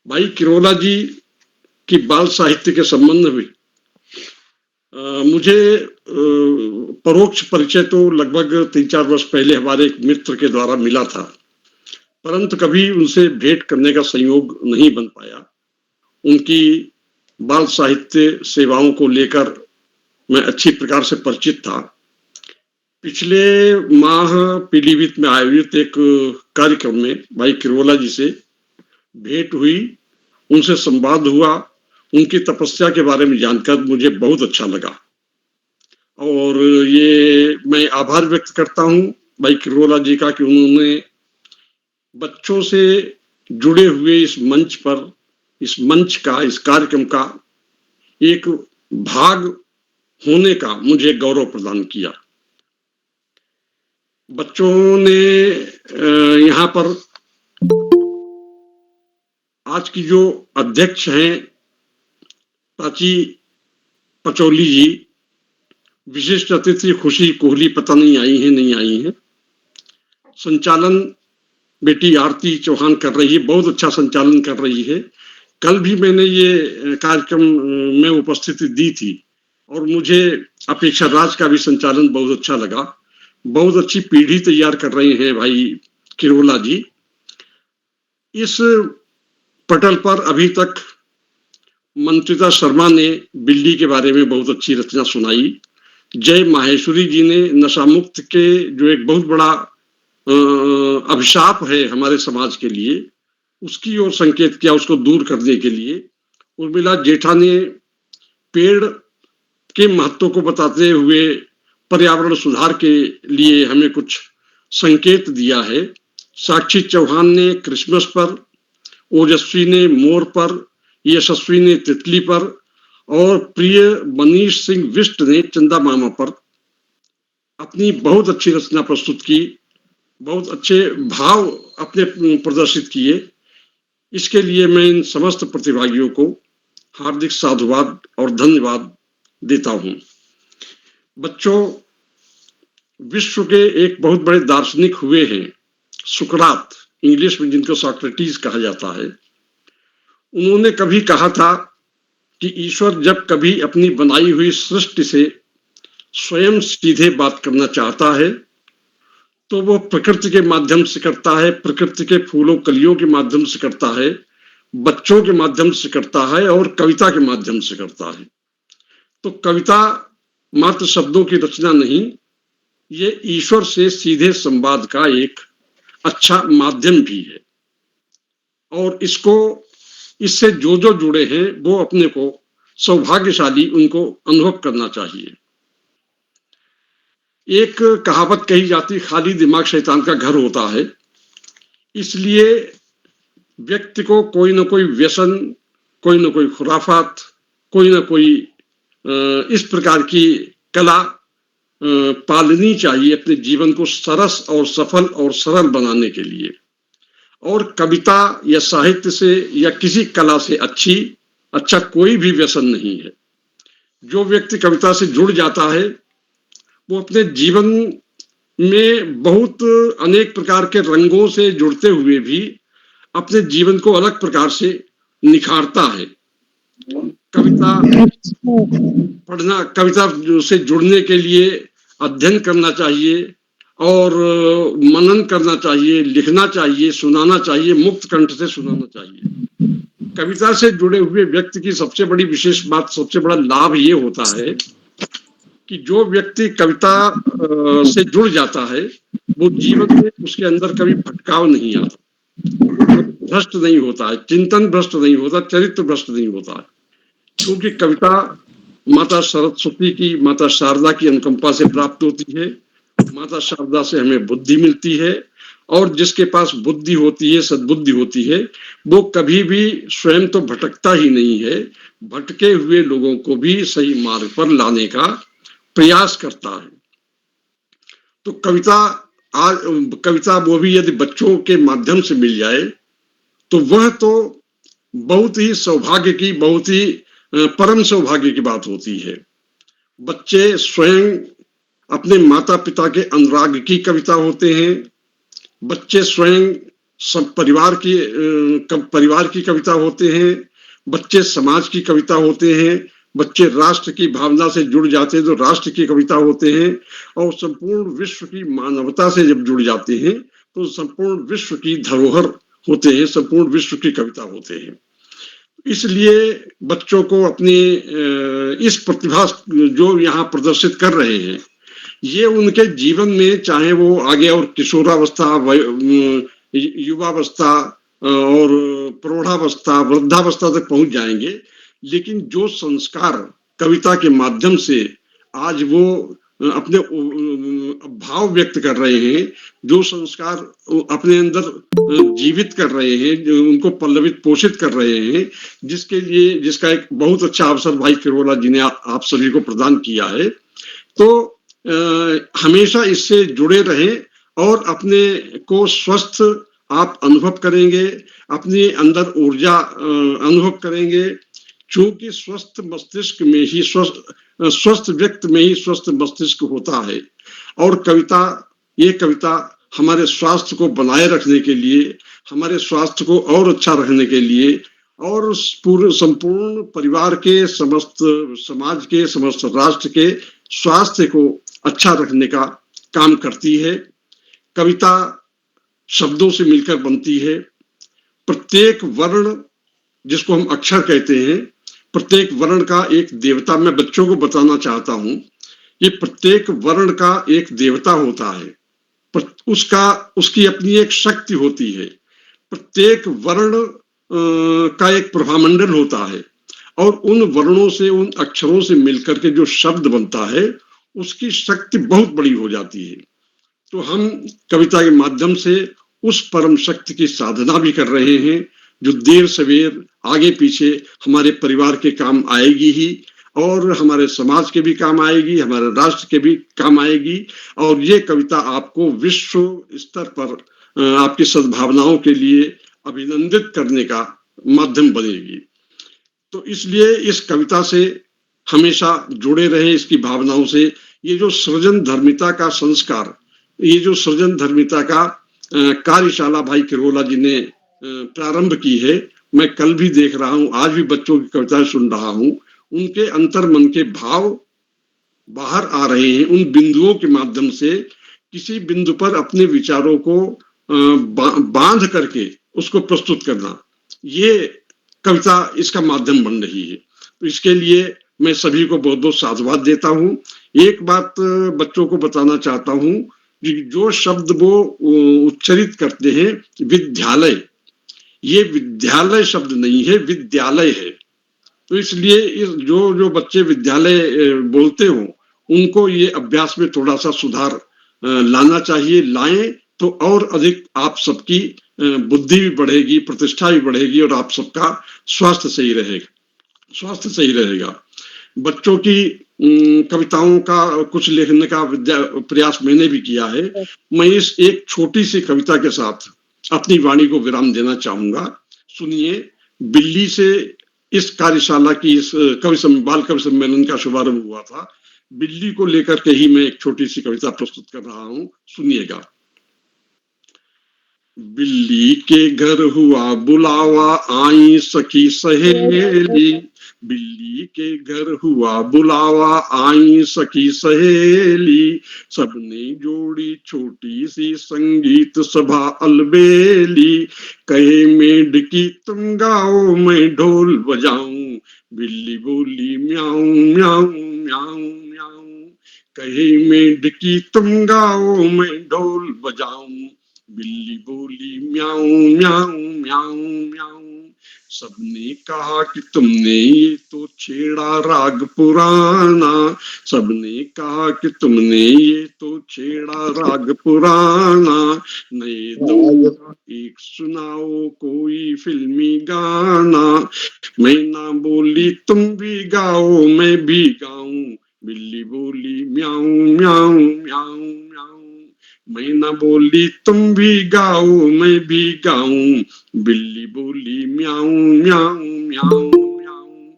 भाई किरोला जी की बाल साहित्य के संबंध में मुझे परोक्ष परिचय तो लगभग 3-4 वर्ष पहले हमारे एक मित्र के द्वारा मिला था, परंतु कभी उनसे भेंट करने का संयोग नहीं बन पाया। उनकी बाल साहित्य सेवाओं को लेकर मैं अच्छी प्रकार से परिचित था, पिछले माह पीलीभीत में आयोजित एक कार्यक्रम में भाई किरोला जी से भेंट हुई, उनसे संवाद हुआ, उनकी तपस्या के बारे में जानकर मुझे बहुत अच्छा लगा और ये मैं आभार व्यक्त करता हूँ भाई किरोला जी का कि उन्होंने बच्चों से जुड़े हुए इस कार्यक्रम का एक भाग होने का मुझे गौरव प्रदान किया। बच्चों ने यहाँ पर आज की जो अध्यक्ष हैं प्राची पचौली जी, विशिष्ट अतिथि खुशी कोहली पता नहीं आई हैं। संचालन बेटी आरती चौहान कर रही है, बहुत अच्छा संचालन कर रही है। कल भी मैंने ये कार्यक्रम में उपस्थिति दी थी और मुझे अपेक्षा राज का भी संचालन बहुत अच्छा लगा। बहुत अच्छी पीढ़ी तैयार कर रहे हैं भाई किरोला जी। इस पटल पर अभी तक मंत्रिता शर्मा ने बिल्ली के बारे में बहुत अच्छी रचना सुनाई। जय माहेश्वरी जी ने नशा मुक्त के जो एक बहुत बड़ा अभिशाप है हमारे समाज के लिए, उसकी ओर संकेत किया, उसको दूर करने के लिए। उर्मिला जेठा ने पेड़ के महत्व को बताते हुए पर्यावरण सुधार के लिए हमें कुछ संकेत दिया है। साक्षी चौहान ने क्रिसमस पर, ओजस्वी ने मोर पर, यशस्वी ने तितली पर और प्रिय मनीष सिंह विष्ट ने चंदा मामा पर अपनी बहुत अच्छी रचना प्रस्तुत की, बहुत अच्छे भाव अपने प्रदर्शित किए। इसके लिए मैं इन समस्त प्रतिभागियों को हार्दिक साधुवाद और धन्यवाद देता हूं। बच्चों, विश्व के एक बहुत बड़े दार्शनिक हुए हैं सुकरात, इंग्लिश में जिनको सॉक्रेटिस कहा जाता है। उन्होंने कभी कहा था कि ईश्वर जब कभी अपनी बनाई हुई सृष्टि से स्वयं सीधे बात करना चाहता है तो वो प्रकृति के माध्यम से करता है, प्रकृति के फूलों कलियों के माध्यम से करता है, बच्चों के माध्यम से करता है और कविता के माध्यम से करता है। तो कविता मात्र शब्दों की रचना नहीं, ये ईश्वर से सीधे संवाद का एक अच्छा माध्यम भी है और इससे जो जुड़े हैं वो अपने को सौभाग्यशाली उनको अनुभव करना चाहिए। एक कहावत कही जाती, खाली दिमाग शैतान का घर होता है। इसलिए व्यक्ति को कोई ना कोई व्यसन, कोई ना कोई खुराफात, कोई ना कोई इस प्रकार की कला पालनी चाहिए अपने जीवन को सरस और सफल और सरल बनाने के लिए। और कविता या साहित्य से या किसी कला से अच्छा कोई भी व्यसन नहीं है। जो व्यक्ति कविता से जुड़ जाता है वो अपने जीवन में बहुत अनेक प्रकार के रंगों से जुड़ते हुए भी अपने जीवन को अलग प्रकार से निखारता है। कविता पढ़ना, कविता से जुड़ने के लिए अध्ययन करना चाहिए और मनन करना चाहिए, लिखना चाहिए, सुनाना चाहिए, मुक्त कंठ से सुनाना चाहिए। कविता से जुड़े हुए व्यक्ति की सबसे बड़ी विशेष बात, सबसे बड़ा लाभ ये होता है कि जो व्यक्ति कविता से जुड़ जाता है वो जीवन में उसके अंदर कभी भटकाव नहीं आता, भ्रष्ट नहीं होता है, चिंतन भ्रष्ट नहीं होता, चरित्र भ्रष्ट नहीं होता है। क्योंकि कविता माता सरस्वती की, माता शारदा की अनुकंपा से प्राप्त होती है। माता शारदा से हमें बुद्धि मिलती है और जिसके पास बुद्धि होती है, सद्बुद्धि होती है, वो कभी भी स्वयं तो भटकता ही नहीं है, भटके हुए लोगों को भी सही मार्ग पर लाने का प्रयास करता है। तो कविता वो भी यदि बच्चों के माध्यम से मिल जाए तो वह तो बहुत ही सौभाग्य की, बहुत ही परम सौभाग्य की बात होती है। बच्चे स्वयं अपने माता पिता के अनुराग की कविता होते हैं। बच्चे स्वयं सब परिवार की कविता होते हैं। बच्चे समाज की कविता होते हैं। बच्चे राष्ट्र की भावना से जुड़ जाते हैं तो राष्ट्र की कविता होते हैं और संपूर्ण विश्व की मानवता से जब जुड़ जाते हैं तो संपूर्ण विश्व की धरोहर होते हैं, संपूर्ण विश्व की कविता होते हैं। इसलिए बच्चों को अपनी इस प्रतिभा जो यहाँ प्रदर्शित कर रहे हैं, ये उनके जीवन में चाहे वो आगे और किशोरावस्था, युवावस्था और प्रौढ़ावस्था, वृद्धावस्था तक पहुंच जाएंगे, लेकिन जो संस्कार कविता के माध्यम से आज वो अपने भाव व्यक्त कर रहे हैं, जो संस्कार अपने अंदर जीवित कर रहे हैं, जो उनको पल्लवित पोषित कर रहे हैं, जिसका एक बहुत अच्छा अवसर भाई फिरोला जी ने आप सभी को प्रदान किया है। तो हमेशा इससे जुड़े रहें और अपने को स्वस्थ आप अनुभव करेंगे, अपने अंदर ऊर्जा अनुभव करेंगे, क्योंकि स्वस्थ मस्तिष्क में ही स्वस्थ व्यक्ति में ही स्वस्थ मस्तिष्क होता है। और ये कविता हमारे स्वास्थ्य को बनाए रखने के लिए, हमारे स्वास्थ्य को और अच्छा रखने के लिए और पूरे संपूर्ण परिवार के, समस्त समाज के, समस्त राष्ट्र के स्वास्थ्य को अच्छा रखने का काम करती है। कविता शब्दों से मिलकर बनती है। प्रत्येक वर्ण, जिसको हम अक्षर कहते हैं, प्रत्येक वर्ण का एक देवता, मैं बच्चों को बताना चाहता हूं, ये प्रत्येक वर्ण का एक देवता होता है, उसकी अपनी एक शक्ति होती है। प्रत्येक वर्ण का एक प्रभामंडल होता है और उन वर्णों से, उन अक्षरों से मिलकर के जो शब्द बनता है, उसकी शक्ति बहुत बड़ी हो जाती है। तो हम कविता के माध्यम से उस परम शक्ति की साधना भी कर रहे हैं, जो देर सवेर आगे पीछे हमारे परिवार के काम आएगी ही, और हमारे समाज के भी काम आएगी, हमारे राष्ट्र के भी काम आएगी। और ये कविता आपको विश्व स्तर पर आपकी सद्भावनाओं के लिए अभिनंदित करने का माध्यम बनेगी। तो इसलिए इस कविता से हमेशा जुड़े रहे, इसकी भावनाओं से। ये जो सृजन धर्मिता का संस्कार, ये जो सृजन धर्मिता का कार्यशाला भाई किरोला जी ने प्रारंभ की है, मैं कल भी देख रहा हूँ, आज भी बच्चों की कविताएं सुन रहा हूँ, उनके अंतर मन के भाव बाहर आ रहे हैं। उन बिंदुओं के माध्यम से किसी बिंदु पर अपने विचारों को बांध करके उसको प्रस्तुत करना, ये कविता इसका माध्यम बन रही है। तो इसके लिए मैं सभी को बहुत बहुत साधुवाद देता हूँ। एक बात बच्चों को बताना चाहता हूँ, जो शब्द वो उच्चरित करते हैं विद्यालय, ये विद्यालय शब्द नहीं है, विद्यालय है। तो इसलिए जो बच्चे विद्यालय बोलते हो, उनको ये अभ्यास में थोड़ा सा सुधार लाना चाहिए। लाएं तो और अधिक आप सबकी बुद्धि भी बढ़ेगी, प्रतिष्ठा भी बढ़ेगी और आप सबका स्वास्थ्य सही रहेगा। बच्चों की कविताओं का कुछ लिखने का प्रयास मैंने भी किया है। मैं इस एक छोटी सी कविता के साथ अपनी वाणी को विराम देना चाहूंगा। सुनिए, बिल्ली से इस कार्यशाला की, इस बाल कवि सम्मेलन का शुभारंभ हुआ था। बिल्ली को लेकर के ही मैं एक छोटी सी कविता प्रस्तुत कर रहा हूं, सुनिएगा। बिल्ली के घर हुआ बुलावा, आई सखी सहेली। बिल्ली के घर हुआ बुलावा, आई सखी सहेली। सबने जोड़ी छोटी सी संगीत सभा अलबेली। कहे मेढकी तुम गाओ, मैं ढोल बजाऊं। बिल्ली बोली म्याऊं म्याऊं म्याऊं म्याऊं। कहे मेढकी तुम गाओ, मैं ढोल बजाऊं। बिल्ली बोली म्याऊं म्याऊं म्याऊं म्याऊं। सबने कहा कि तुमने ये तो छेड़ा राग पुराना। सबने कहा कि तुमने ये तो छेड़ा राग पुराना। नए दौर का एक सुनाओ कोई फिल्मी गाना। मैं ना बोली तुम भी गाओ, मैं भी गाऊं। बिल्ली बोली म्याऊं म्याऊं म्याऊं म्याऊं। मैं ना बोली तुम भी गाओ, मैं भी गाऊं। बिल्ली बोली म्याऊं म्याऊं म्याऊं म्याऊं।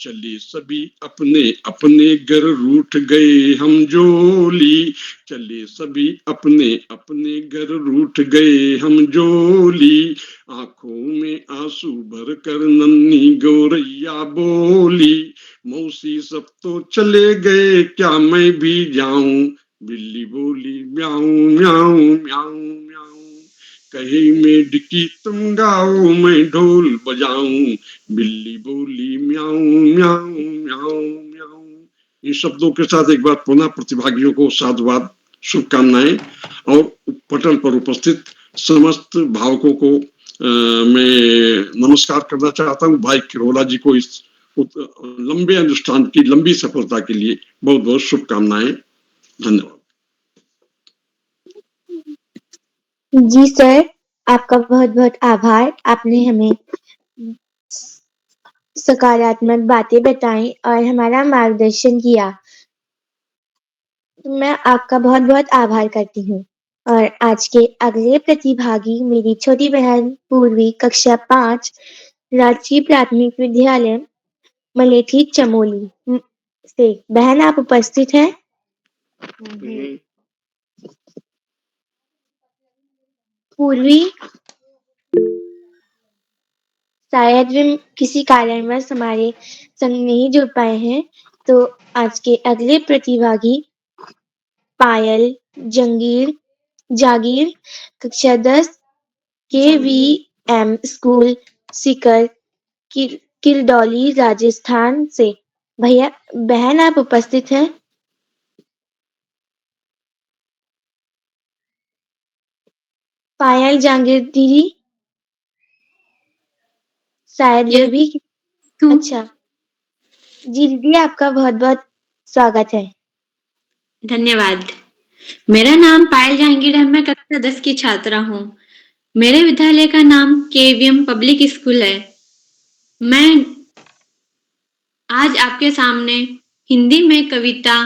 चले सभी अपने अपने घर, रूठ गए हम जोली। चले सभी अपने अपने घर, रूठ गए हम जोली। आंखों में आंसू भर कर नन्ही गौरैया बोली। मौसी सब तो चले गए, क्या मैं भी जाऊं। बिल्ली बोली म्याऊं म्याऊं म्याऊं म्याऊं। कहे मेढकी तुम गाओ, मैं ढोल बजाऊं। बिल्ली बोली म्याऊं म्याऊं म्याऊं म्याऊं। इन शब्दों के साथ एक बार पुनः प्रतिभागियों को साधुवाद, शुभकामनाएं और पटल पर उपस्थित समस्त भावकों को मैं नमस्कार करना चाहता हूँ। भाई किरोला जी को इस लंबे अनुष्ठान की लंबी सफलता के लिए बहुत बहुत शुभकामनाएं। धन्यवाद। जी सर, आपका बहुत बहुत आभार। आपने हमें सकारात्मक बातें बताई और हमारा मार्गदर्शन किया। मैं आपका बहुत बहुत आभार करती हूँ। और आज के अगले प्रतिभागी मेरी छोटी बहन पूर्वी, कक्षा 5, राजकीय प्राथमिक विद्यालय मलेठी चमोली से। बहन आप उपस्थित हैं? पूर्वी, शायद वे किसी कारणवश हमारे संग नहीं जुड़ पाए हैं, तो आज के अगले प्रतिभागी पायल जागीर, कक्षा 10, KVM स्कूल सीकर, किरडौली, राजस्थान से। बहन आप उपस्थित हैं? पायल जागीर दीदी, शायद वे भी। अच्छा जी दीदी, आपका बहुत बहुत स्वागत है। धन्यवाद। मेरा नाम पायल जहांगीर है। मैं कक्षा 10 की छात्रा हूँ। मेरे विद्यालय का नाम KVM पब्लिक स्कूल है। मैं आज आपके सामने हिंदी में कविता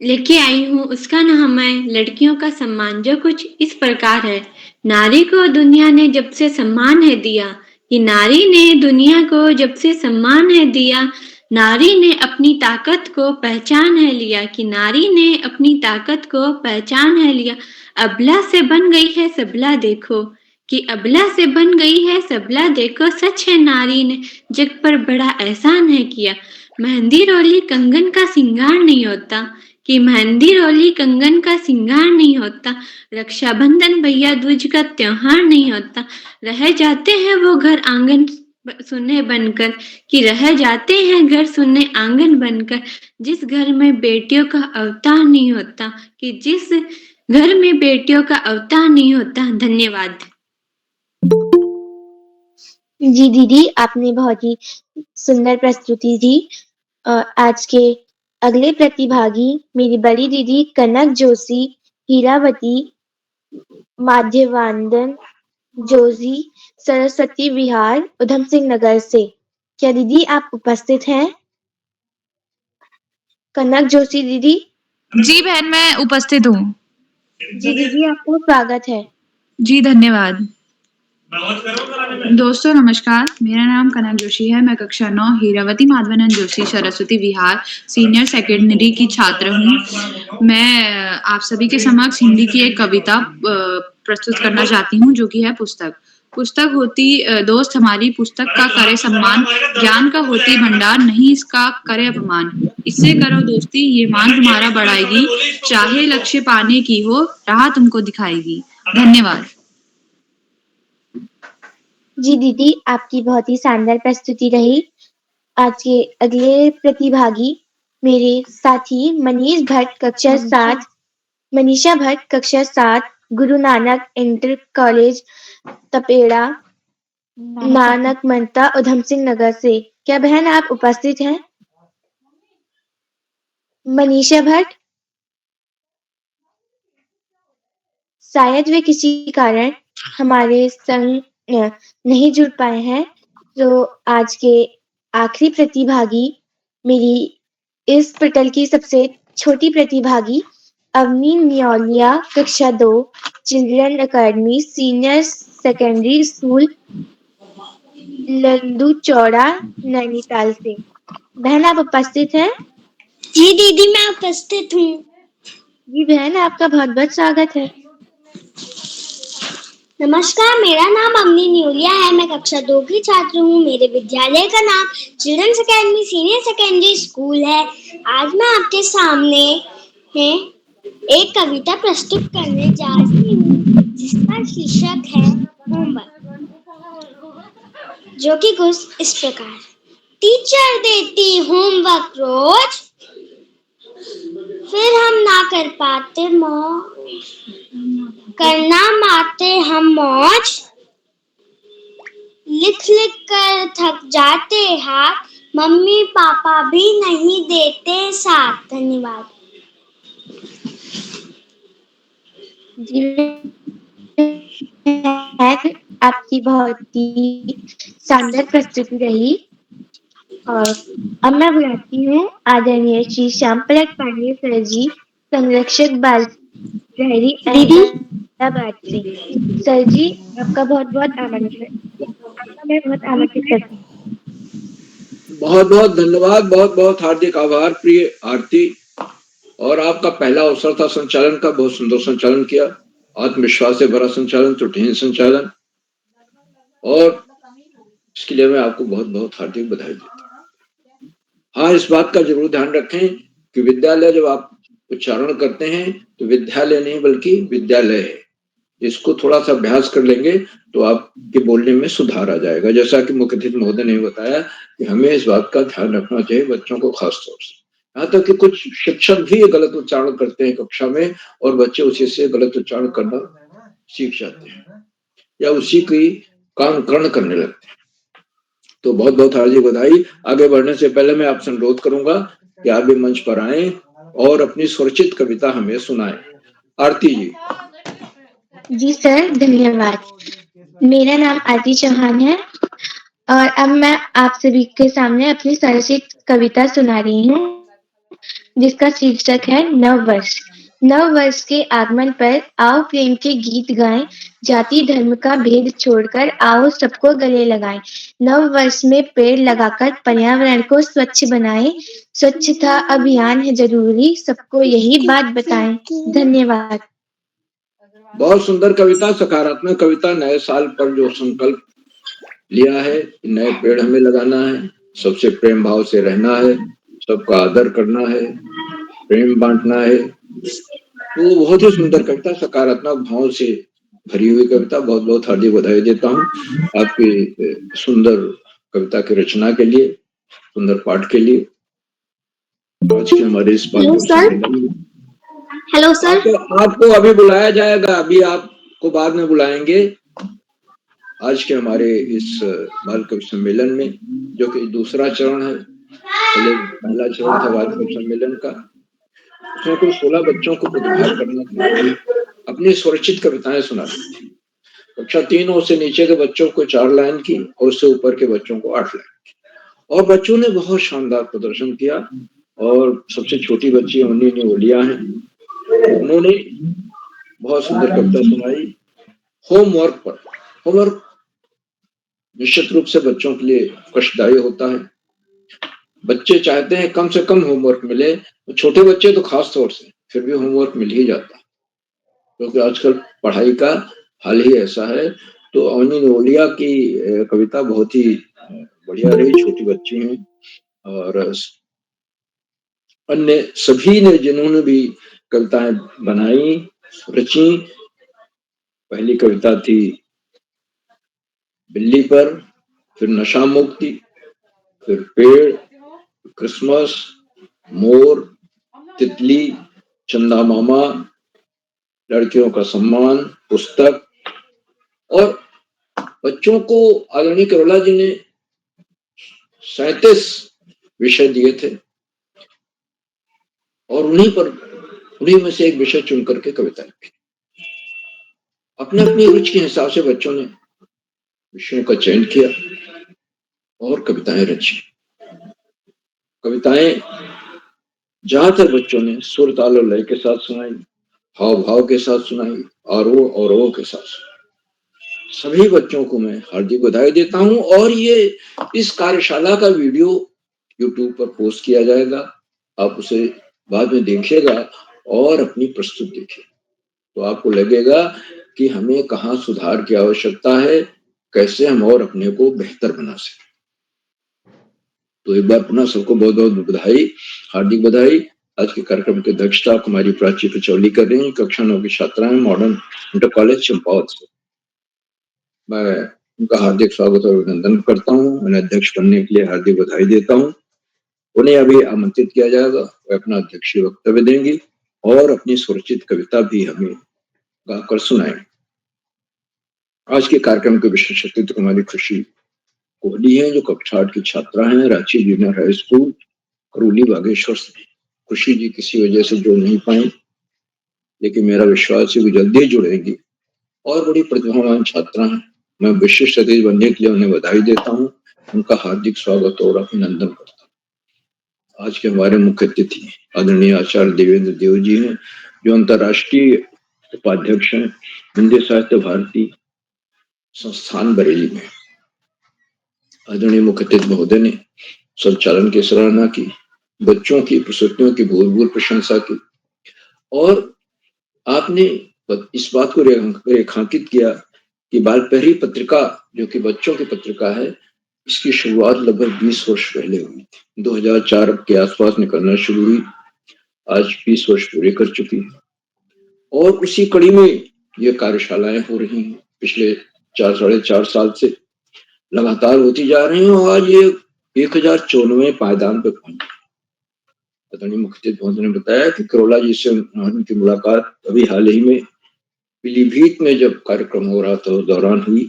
लेके आई हूँ। उसका नाम है लड़कियों का सम्मान, जो कुछ इस प्रकार है। नारी को दुनिया ने जब से सम्मान है दिया, कि नारी ने दुनिया को जब से सम्मान है दिया, नारी ने अपनी ताकत को पहचान है लिया, कि नारी ने अपनी ताकत को पहचान है लिया। अबला से बन गई है सबला देखो, कि अबला से बन गई है सबला देखो, सच है नारी ने जग पर बड़ा एहसान है किया। मेहंदी रोली कंगन का सिंगार नहीं होता, कि मेहंदी रोली कंगन का सिंगार नहीं होता, रक्षाबंधन भैया दूज का त्योहार नहीं होता। रह जाते हैं वो घर आंगन सुने बनकर, कि रह जाते हैं घर सुने आंगन बनकर, जिस घर में बेटियों का अवतार नहीं होता, कि जिस घर में बेटियों का अवतार नहीं होता। धन्यवाद। जी दीदी, आपने बहुत ही सुंदर प्रस्तुति दी। आज के अगले प्रतिभागी मेरी बड़ी दीदी कनक जोशी, हीरावती माध्यवानंदन जोशी, सरस्वती विहार, उधम सिंह नगर से। क्या दीदी आप उपस्थित हैं? कनक जोशी दीदी? जी बहन, मैं उपस्थित हूँ। जी दीदी, आपका स्वागत है। जी धन्यवाद। दोस्तों नमस्कार, मेरा नाम कनक जोशी है। मैं कक्षा 9 हीरावती माधवानंद जोशी सरस्वती विहार सीनियर सेकेंडरी की छात्र हूँ। मैं आप सभी के समक्ष हिंदी की एक कविता प्रस्तुत करना चाहती हूँ, जो कि है पुस्तक होती दोस्त हमारी, पुस्तक का करे सम्मान, ज्ञान का होती भंडार, नहीं इसका करे अपमान। इससे करो दोस्ती, ये मान तुम्हारा बढ़ाएगी, चाहे लक्ष्य पाने की हो, राह तुमको दिखाएगी। धन्यवाद। जी दीदी, आपकी बहुत ही शानदार प्रस्तुति रही। आज के अगले प्रतिभागी मेरे साथी मनीष भट्ट, कक्षा 7, मनीषा भट्ट, कक्षा 7, गुरु नानक इंटर कॉलेज तपेड़ा, नानक मनता, उधम सिंह नगर से। क्या बहन आप उपस्थित हैं? मनीषा भट्ट? शायद वे किसी कारण हमारे संग नहीं जुड़ पाए हैं। तो आज के आखिरी प्रतिभागी मेरी इस पटल की सबसे छोटी प्रतिभागी अवनी न्योलिया, कक्षा 2, children academy senior secondary school, Landu Chaura, Nainital से। बहन आप उपस्थित हैं? जी दीदी, मैं उपस्थित हूँ। जी बहन, आपका बहुत बहुत स्वागत है। नमस्कार, मेरा नाम अवनी न्योलिया है। मैं कक्षा 2 की छात्र हूँ। मेरे विद्यालय का नाम children's academy senior secondary school है। आज मैं आपके सामने एक कविता प्रस्तुत करने जा रही हूँ, जिसका शीर्षक है होमवर्क, जो कि कुछ इस प्रकार। टीचर देती होमवर्क रोज, फिर हम ना कर पाते करना माते हम मौज, लिख लिख कर थक जाते हाथ, मम्मी पापा भी नहीं देते साथ। धन्यवाद। जी आपकी बहुत ही शानदार प्रस्तुति रही और अब मैं बुलाती हूँ आदरणीय श्री श्याम प्रसाद पांडे सर जी, संरक्षक बाल प्रहरी अहमदाबाद से। सर जी आपका बहुत बहुत आमंत्रण, आपका मैं बहुत आमंत्रित करती हूँ। बहुत बहुत धन्यवाद, बहुत बहुत हार्दिक आभार प्रिय आरती। और आपका पहला अवसर था संचालन का, बहुत सुंदर संचालन किया, आत्मविश्वास से भरा संचालन, त्रुटिहीन संचालन, और इसके लिए मैं आपको बहुत बहुत हार्दिक बधाई देता हूँ। हाँ, इस बात का जरूर ध्यान रखें कि विद्यालय जब आप उच्चारण करते हैं तो विद्यालय नहीं बल्कि विद्यालय है। इसको थोड़ा सा अभ्यास कर लेंगे तो आपके बोलने में सुधार आ जाएगा। जैसा कि मुख्य अतिथि महोदय ने बताया कि हमें इस बात का ध्यान रखना चाहिए बच्चों को खास तौर से। यहाँ तक कि कुछ शिक्षक भी गलत उच्चारण करते हैं कक्षा में और बच्चे उसी से गलत उच्चारण करना सीख जाते हैं या उसी की कामकरण करने लगते हैं। तो बहुत बहुत हार्दिक बधाई। आगे बढ़ने से पहले मैं आपसे अनुरोध करूंगा कि आप भी मंच पर आए और अपनी स्वरचित कविता हमें सुनाएं। आरती जी। जी सर, धन्यवाद। मेरा नाम आरती चौहान है और अब मैं आप सभी के सामने अपनी स्वरचित कविता सुना रही हूँ जिसका शीर्षक है नववर्ष। नववर्ष के आगमन पर आओ प्रेम के गीत गाएं, जाति धर्म का भेद छोड़कर आओ सबको गले लगाएं। नववर्ष में पेड़ लगाकर पर्यावरण को स्वच्छ बनाएं, स्वच्छता अभियान है जरूरी, सबको यही बात बताएं। धन्यवाद। बहुत सुंदर कविता, सकारात्मक कविता। नए साल पर जो संकल्प लिया है, नए पेड़ हमें लगाना है, सबसे प्रेम भाव से रहना है, सबका आदर करना है, प्रेम बांटना है। तो बहुत ही सुंदर कविता, सकारात्मक भाव से भरी हुई कविता। बहुत बहुत हार्दिक बधाई देता हूँ आपकी सुंदर कविता की रचना के लिए, सुंदर पाठ के लिए। आज के हमारे इस हेलो सर। आपको अभी बुलाया जाएगा, अभी आपको बाद में बुलाएंगे। आज के हमारे इस बाल कवि सम्मेलन में, जो कि दूसरा चरण है, पहला चरण था बाल कवि सम्मेलन का, उसमें कुल 16 बच्चों को प्रतिभाग करना था, अपनी स्वरचित कविताएं सुनानी थी। कक्षा 3 से नीचे के बच्चों को 4 लाइन की और उससे ऊपर के बच्चों को 8 लाइन की। और बच्चों ने बहुत शानदार प्रदर्शन किया। और सबसे छोटी बच्ची अवनी नेवलिया है, उन्होंने बहुत सुंदर कविता सुनाई होमवर्क पर। होमवर्क निश्चित रूप से बच्चों के लिए कष्टदायी होता है। बच्चे चाहते हैं कम से कम होमवर्क मिले, छोटे बच्चे तो खास तौर से, फिर भी होमवर्क मिल ही जाता है क्योंकि आजकल पढ़ाई का हाल ही ऐसा है। तो अवनी नेवलिया की कविता बहुत ही बढ़िया रही, छोटी बच्ची हैं। और अन्य सभी ने जिन्होंने भी कविताएं बनाई, रची, पहली कविता थी बिल्ली पर, फिर नशा मुक्ति, फिर पेड़, क्रिसमस, मोर, तितली, चंदा मामा, लड़कियों का सम्मान, पुस्तक। और बच्चों को आदरणीय करोला जी ने 37 विषय दिए थे और उन्हीं में से एक विषय चुन करके कविता लिखी। अपने अपनी रुचि के हिसाब से बच्चों ने विषयों का चयन किया और कविताएं रची। कविताएं ज्यादातर बच्चों ने सुर ताल और लय के साथ सुनाई, हाव भाव के साथ सुनाई, आरोह के साथ। सभी बच्चों को मैं हार्दिक बधाई देता हूं। और ये इस कार्यशाला का वीडियो YouTube पर पोस्ट किया जाएगा, आप उसे बाद में देखिएगा और अपनी प्रस्तुति देखिए तो आपको लगेगा कि हमें कहाँ सुधार की आवश्यकता है, कैसे हम और अपने को बेहतर बना सकें। तो एक बार पुनः सबको बहुत बहुत बधाई, हार्दिक बधाई। आज के कार्यक्रम की अध्यक्षता कुमारी प्राची पिचौली कर रही हैं, कक्षा 9 की छात्राएं, मॉडर्न इंटर कॉलेज चंपावत से। मैं उनका हार्दिक स्वागत और अभिनंदन करता हूँ। उन्हें अध्यक्ष बनने के लिए हार्दिक बधाई देता हूँ। उन्हें अभी आमंत्रित किया जाएगा, वे अपना अध्यक्षीय वक्तव्य देंगी और अपनी स्वरचित कविता भी हमें गाकर सुनाएंगे। आज के कार्यक्रम के विशेष अतिथि हमारी खुशी कोहली है, जो कक्षा 8 की छात्रा हैं, Ranchi junior high school Karuli Bageshwar से। खुशी जी किसी वजह से जुड़ नहीं पाई, लेकिन मेरा विश्वास है वो जल्दी ही जुड़ेगी और बड़ी प्रतिभावान छात्रा हैं। मैं विशिष्ट अतिथि बनने के लिए उन्हें बधाई देता हूँ, उनका हार्दिक स्वागत और अभिनंदन करता हूँ। आज के हमारे मुख्य अतिथि आदरणीय आचार्य देवेंद्र देव जी हैं, जो अंतर्राष्ट्रीय उपाध्यक्ष हैं हिंदी साहित्य भारती संस्थान बरेली में। आदरणीय मुख्य अतिथि महोदय ने संचालन की सराहना की, बच्चों की प्रस्तुतियों की भूल प्रशंसा की और आपने इस बात को रेखांकित किया कि बाल पहली पत्रिका, जो कि बच्चों की पत्रिका है, इसकी शुरुआत लगभग 20 वर्ष पहले हुई थी। 2004 के आसपास निकलना शुरू हुई, आज 20 वर्ष पूरे कर चुकी है और उसी कड़ी में ये कार्यशालाएं हो रही हैं। पिछले 4-4.5 साल से लगातार होती जा रही हैं और आज ये 1094वें पायदान पे पहुंची। आदरणीय मुख्य अतिथि ने बताया कि करोला जी से उनकी मुलाकात अभी हाल ही में पीलीभीत में जब कार्यक्रम हो रहा था उस दौरान हुई।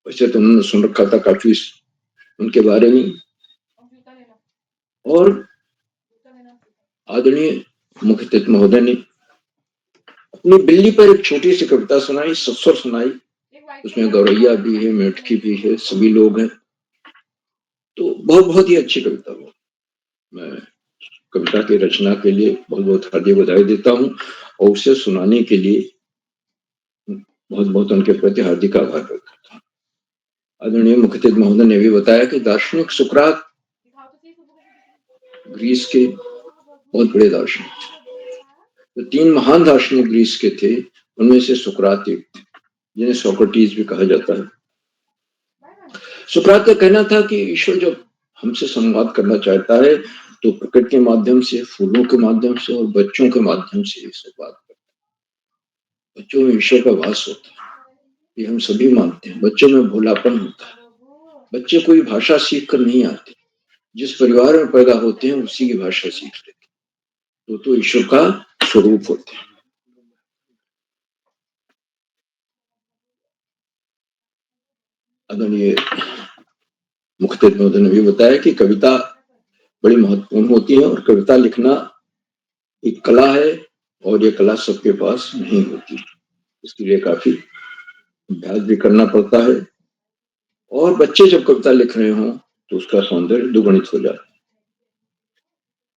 वैसे तो उन्होंने सुन रखा था काफी उनके बारे में और आदरणीय मुख्य अतिथि महोदय ने अपनी बिल्ली पर एक छोटी सी कविता सुनाई, सस्वर सुनाई। उसमें गौरैया भी है, मेढकी भी है, सभी लोग हैं, तो बहुत ही अच्छी कविता वो। मैं कविता की रचना के लिए बहुत हार्दिक बधाई देता हूँ और उसे सुनाने के लिए बहुत उनके प्रति हार्दिक आभार व्यक्त करता हूँ। आदरणीय मुख्य अतिथि महोदय ने भी बताया कि दार्शनिक सुकरात ग्रीस के बहुत बड़े दार्शनिक थे। तो 3 महान दार्शनिक ग्रीस के थे, उनमें से सुकरात एक थे, जिन्हें सोक्रेटिस भी कहा जाता है। सुकरात का कहना था कि ईश्वर जब हमसे संवाद करना चाहता है तो प्रकृति के माध्यम से, फूलों के माध्यम से और बच्चों के माध्यम से संवाद करता है। बच्चों में ईश्वर का वास होता है, ये हम सभी मानते हैं। बच्चों में भोलापन होता है, बच्चे कोई भाषा सीख कर नहीं आते, जिस परिवार में पैदा होते हैं उसी की भाषा सीख लेते हैं, तो ईश्वर का स्वरूप होते हैं। आदरणीय मुख्य अतिथि महोदय ने भी बताया कि कविता बड़ी महत्वपूर्ण होती है और कविता लिखना एक कला है और ये कला सबके पास नहीं होती, इसके लिए काफी अभ्यास भी करना पड़ता है और बच्चे जब कविता लिख रहे हों तो उसका सौंदर्य दुगुणित हो जाता है।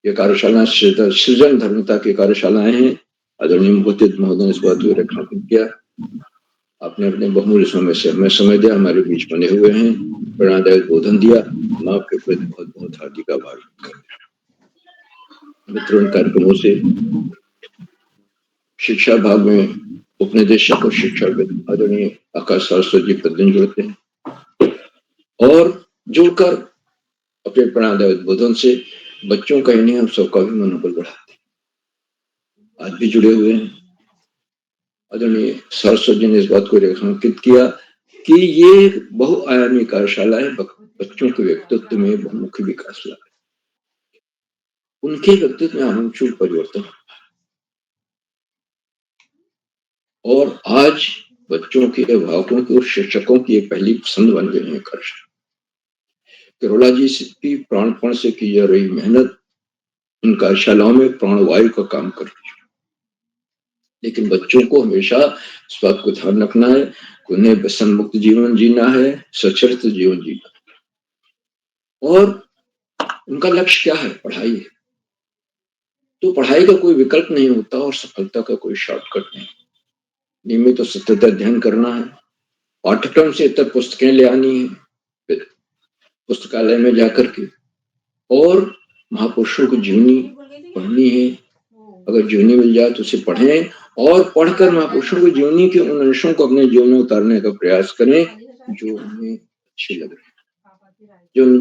ये कार्यशाला सृजन धर्मता की कार्यशालाएं हैं। आदरणीय मुख्य अतिथि महोदय ने इस बात को रेखांकित किया। आपने अपने बहुमूल्य समय से हमें समय दिया, हमारे बीच बने हुए हैं, प्रेरणादायक बोधन दिया। हम आपके प्रति बहुत हार्दिक आभार व्यक्त करते हैं। मित्रों, कार्यक्रमों से शिक्षा भाग में उपनिदेशक और शिक्षाविद आदरणीय आकाश सरस्वती जी प्रतिदिन जुड़ते हैं और जुड़कर अपने प्रेरणादायक बोधन से बच्चों का ही नहीं, हम सबका भी मनोबल बढ़ाते हैं। आज भी जुड़े हुए हैं। आदरणीय सरस्वती जी ने इस बात को रेखांकित किया कि ये बहुआयामी कार्यशाला है, बच्चों के व्यक्तित्व में बहुमुखी विकास लाए, उनके व्यक्तित्व में आमूल परिवर्तन। और आज बच्चों के, अभिभावकों की और शिक्षकों की एक पहली पसंद बन गई है कार्यशाला। करोला जी की प्राणपण से की जा रही मेहनत उन कार्यशालाओं में प्राणवायु का काम कर रही है। लेकिन बच्चों को हमेशा इस बात को ध्यान रखना है कि उन्हें व्यसन मुक्त जीवन जीना है, सचरित्र जीवन जीना है और उनका लक्ष्य क्या है? पढ़ाई है। तो पढ़ाई का कोई विकल्प नहीं होता और सफलता का कोई शॉर्टकट नहीं। नियमित तो सतत अध्ययन करना है, पाठ्यक्रम से इतर पुस्तकें ले आनी है, पुस्तकालय में जाकर के, और महापुरुषों की जीवनी पढ़नी है। अगर जीवनी मिल जाए तो उसे पढ़ें और पढ़कर महापुरुषों की जीवनी के उन अंशों को अपने जीवन में उतारने का प्रयास करें जो उन्हें अच्छे लग रहे हैं,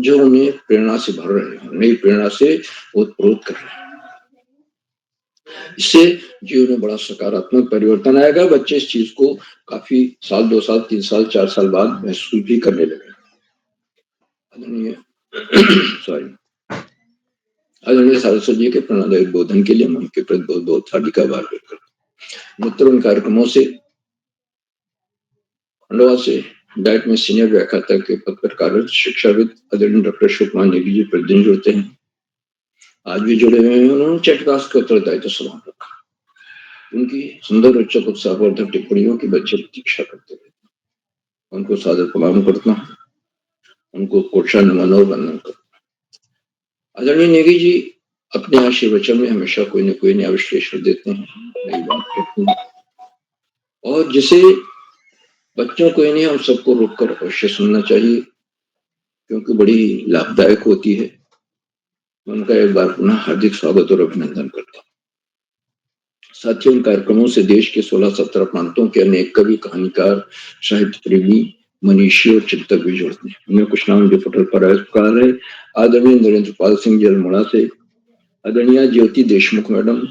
जो उन्हें प्रेरणा से भर रहे हैं, नई प्रेरणा से ओतप्रोत कर रहे हैं। इससे जीवन में बड़ा सकारात्मक परिवर्तन आएगा। बच्चे इस चीज को काफी साल, 2 साल, 3 साल, 4 साल बाद महसूस भी करने लगेंगे। आदरणीय सॉरी आदरणीय सारस्वत जी के प्रेरणादायक बोधन के लिए मैं उनके प्रति बहुत बहुत हार्दिक आभार व्यक्त करता हूँ। मित्रों, इन कार्यक्रमों से खंडवा से डाइट में सीनियर व्याख्याता के पद पर कार्यरत शिक्षाविद आदरणीय डॉक्टर शिवकुमार नेगी जी प्रतिदिन जुड़ते हैं। आज भी जुड़े हुए हैं। उन्होंने चैटकास्ट का उत्तरदायित्व संभाल रखा। उनकी सुंदर, उच्चक, उत्साहवर्धक टिप्पणियों की बच्चे प्रतीक्षा करते रहते हैं। उनको सादर प्रणाम करता हूँ, उनको कोटि नमन और वंदन करता हूँ। आदरणीय नेगी जी अपने आशीर्वचन में हमेशा कोई न कोई नया विश्लेषण देते हैं, नई बात कहते हैं, और जिसे बच्चों को इन्हें हम सबको रोककर अवश्य सुनना चाहिए, क्योंकि बड़ी लाभदायक होती है। उनका एक बार पुनः हार्दिक स्वागत और अभिनंदन करता हूँ। साथियों, इन कार्यक्रमों से देश के 16-17 प्रांतों के अनेक कवि, कहानीकार, साहित्य प्रेमी, मनीषी और चिंतक भी जुड़ते हैं। उनमें कुछ नाम जो पटल पर आ प्रकार है। आदरणीय नरेंद्र पाल सिंह जी अल्मोड़ा से, आदरणीय ज्योति देशमुख मैडम,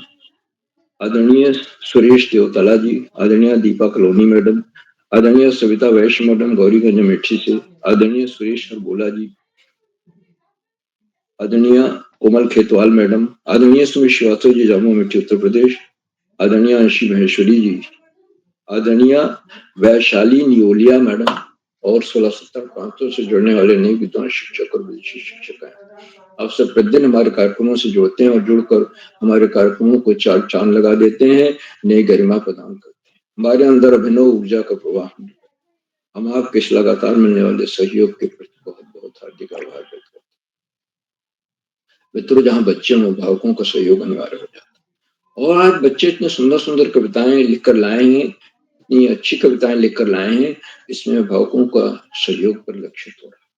आदरणीय सुरेश देवताला जी, आदरणीय दीपा कलोनी मैडम, आदरणीय सविता वैश्य मैडम गौरीगंज मेठी से, आदरणीय सुरेश हरगोला जी, आदरणीय कोमल खेतवाल मैडम, आदरणीय सुमित श्रीवास्तव जी जामो मेठी उत्तर प्रदेश, आदरणीय अंशी महेश्वरी जी, आदरणीय वैशाली नियोलिया मैडम और 16-17 प्रांतों से जुड़ने वाले नए विद्वान शिक्षक और विदेशी शिक्षक हैं। आप सब प्रतिदिन हमारे कार्यक्रमों से जुड़ते हैं और जुड़कर हमारे कार्यक्रमों को चार चांद लगा देते हैं, नई गरिमा प्रदान करते हैं। हमारे अंदर अभिनव ऊर्जा का प्रवाह। हम आपके इस लगातार मिलने वाले सहयोग के प्रति बहुत बहुत हार्दिक आभार व्यक्त करते हैं। मित्रों, जहाँ बच्चे और अभिभावकों का सहयोग अनिवार्य हो जाता है, और आज बच्चे इतने सुंदर सुंदर कविताएं लिखकर लाए हैं, इतनी अच्छी कविताएं लिखकर लाए हैं, इसमें अभिभावकों का सहयोग परिलक्षित हो रहा है।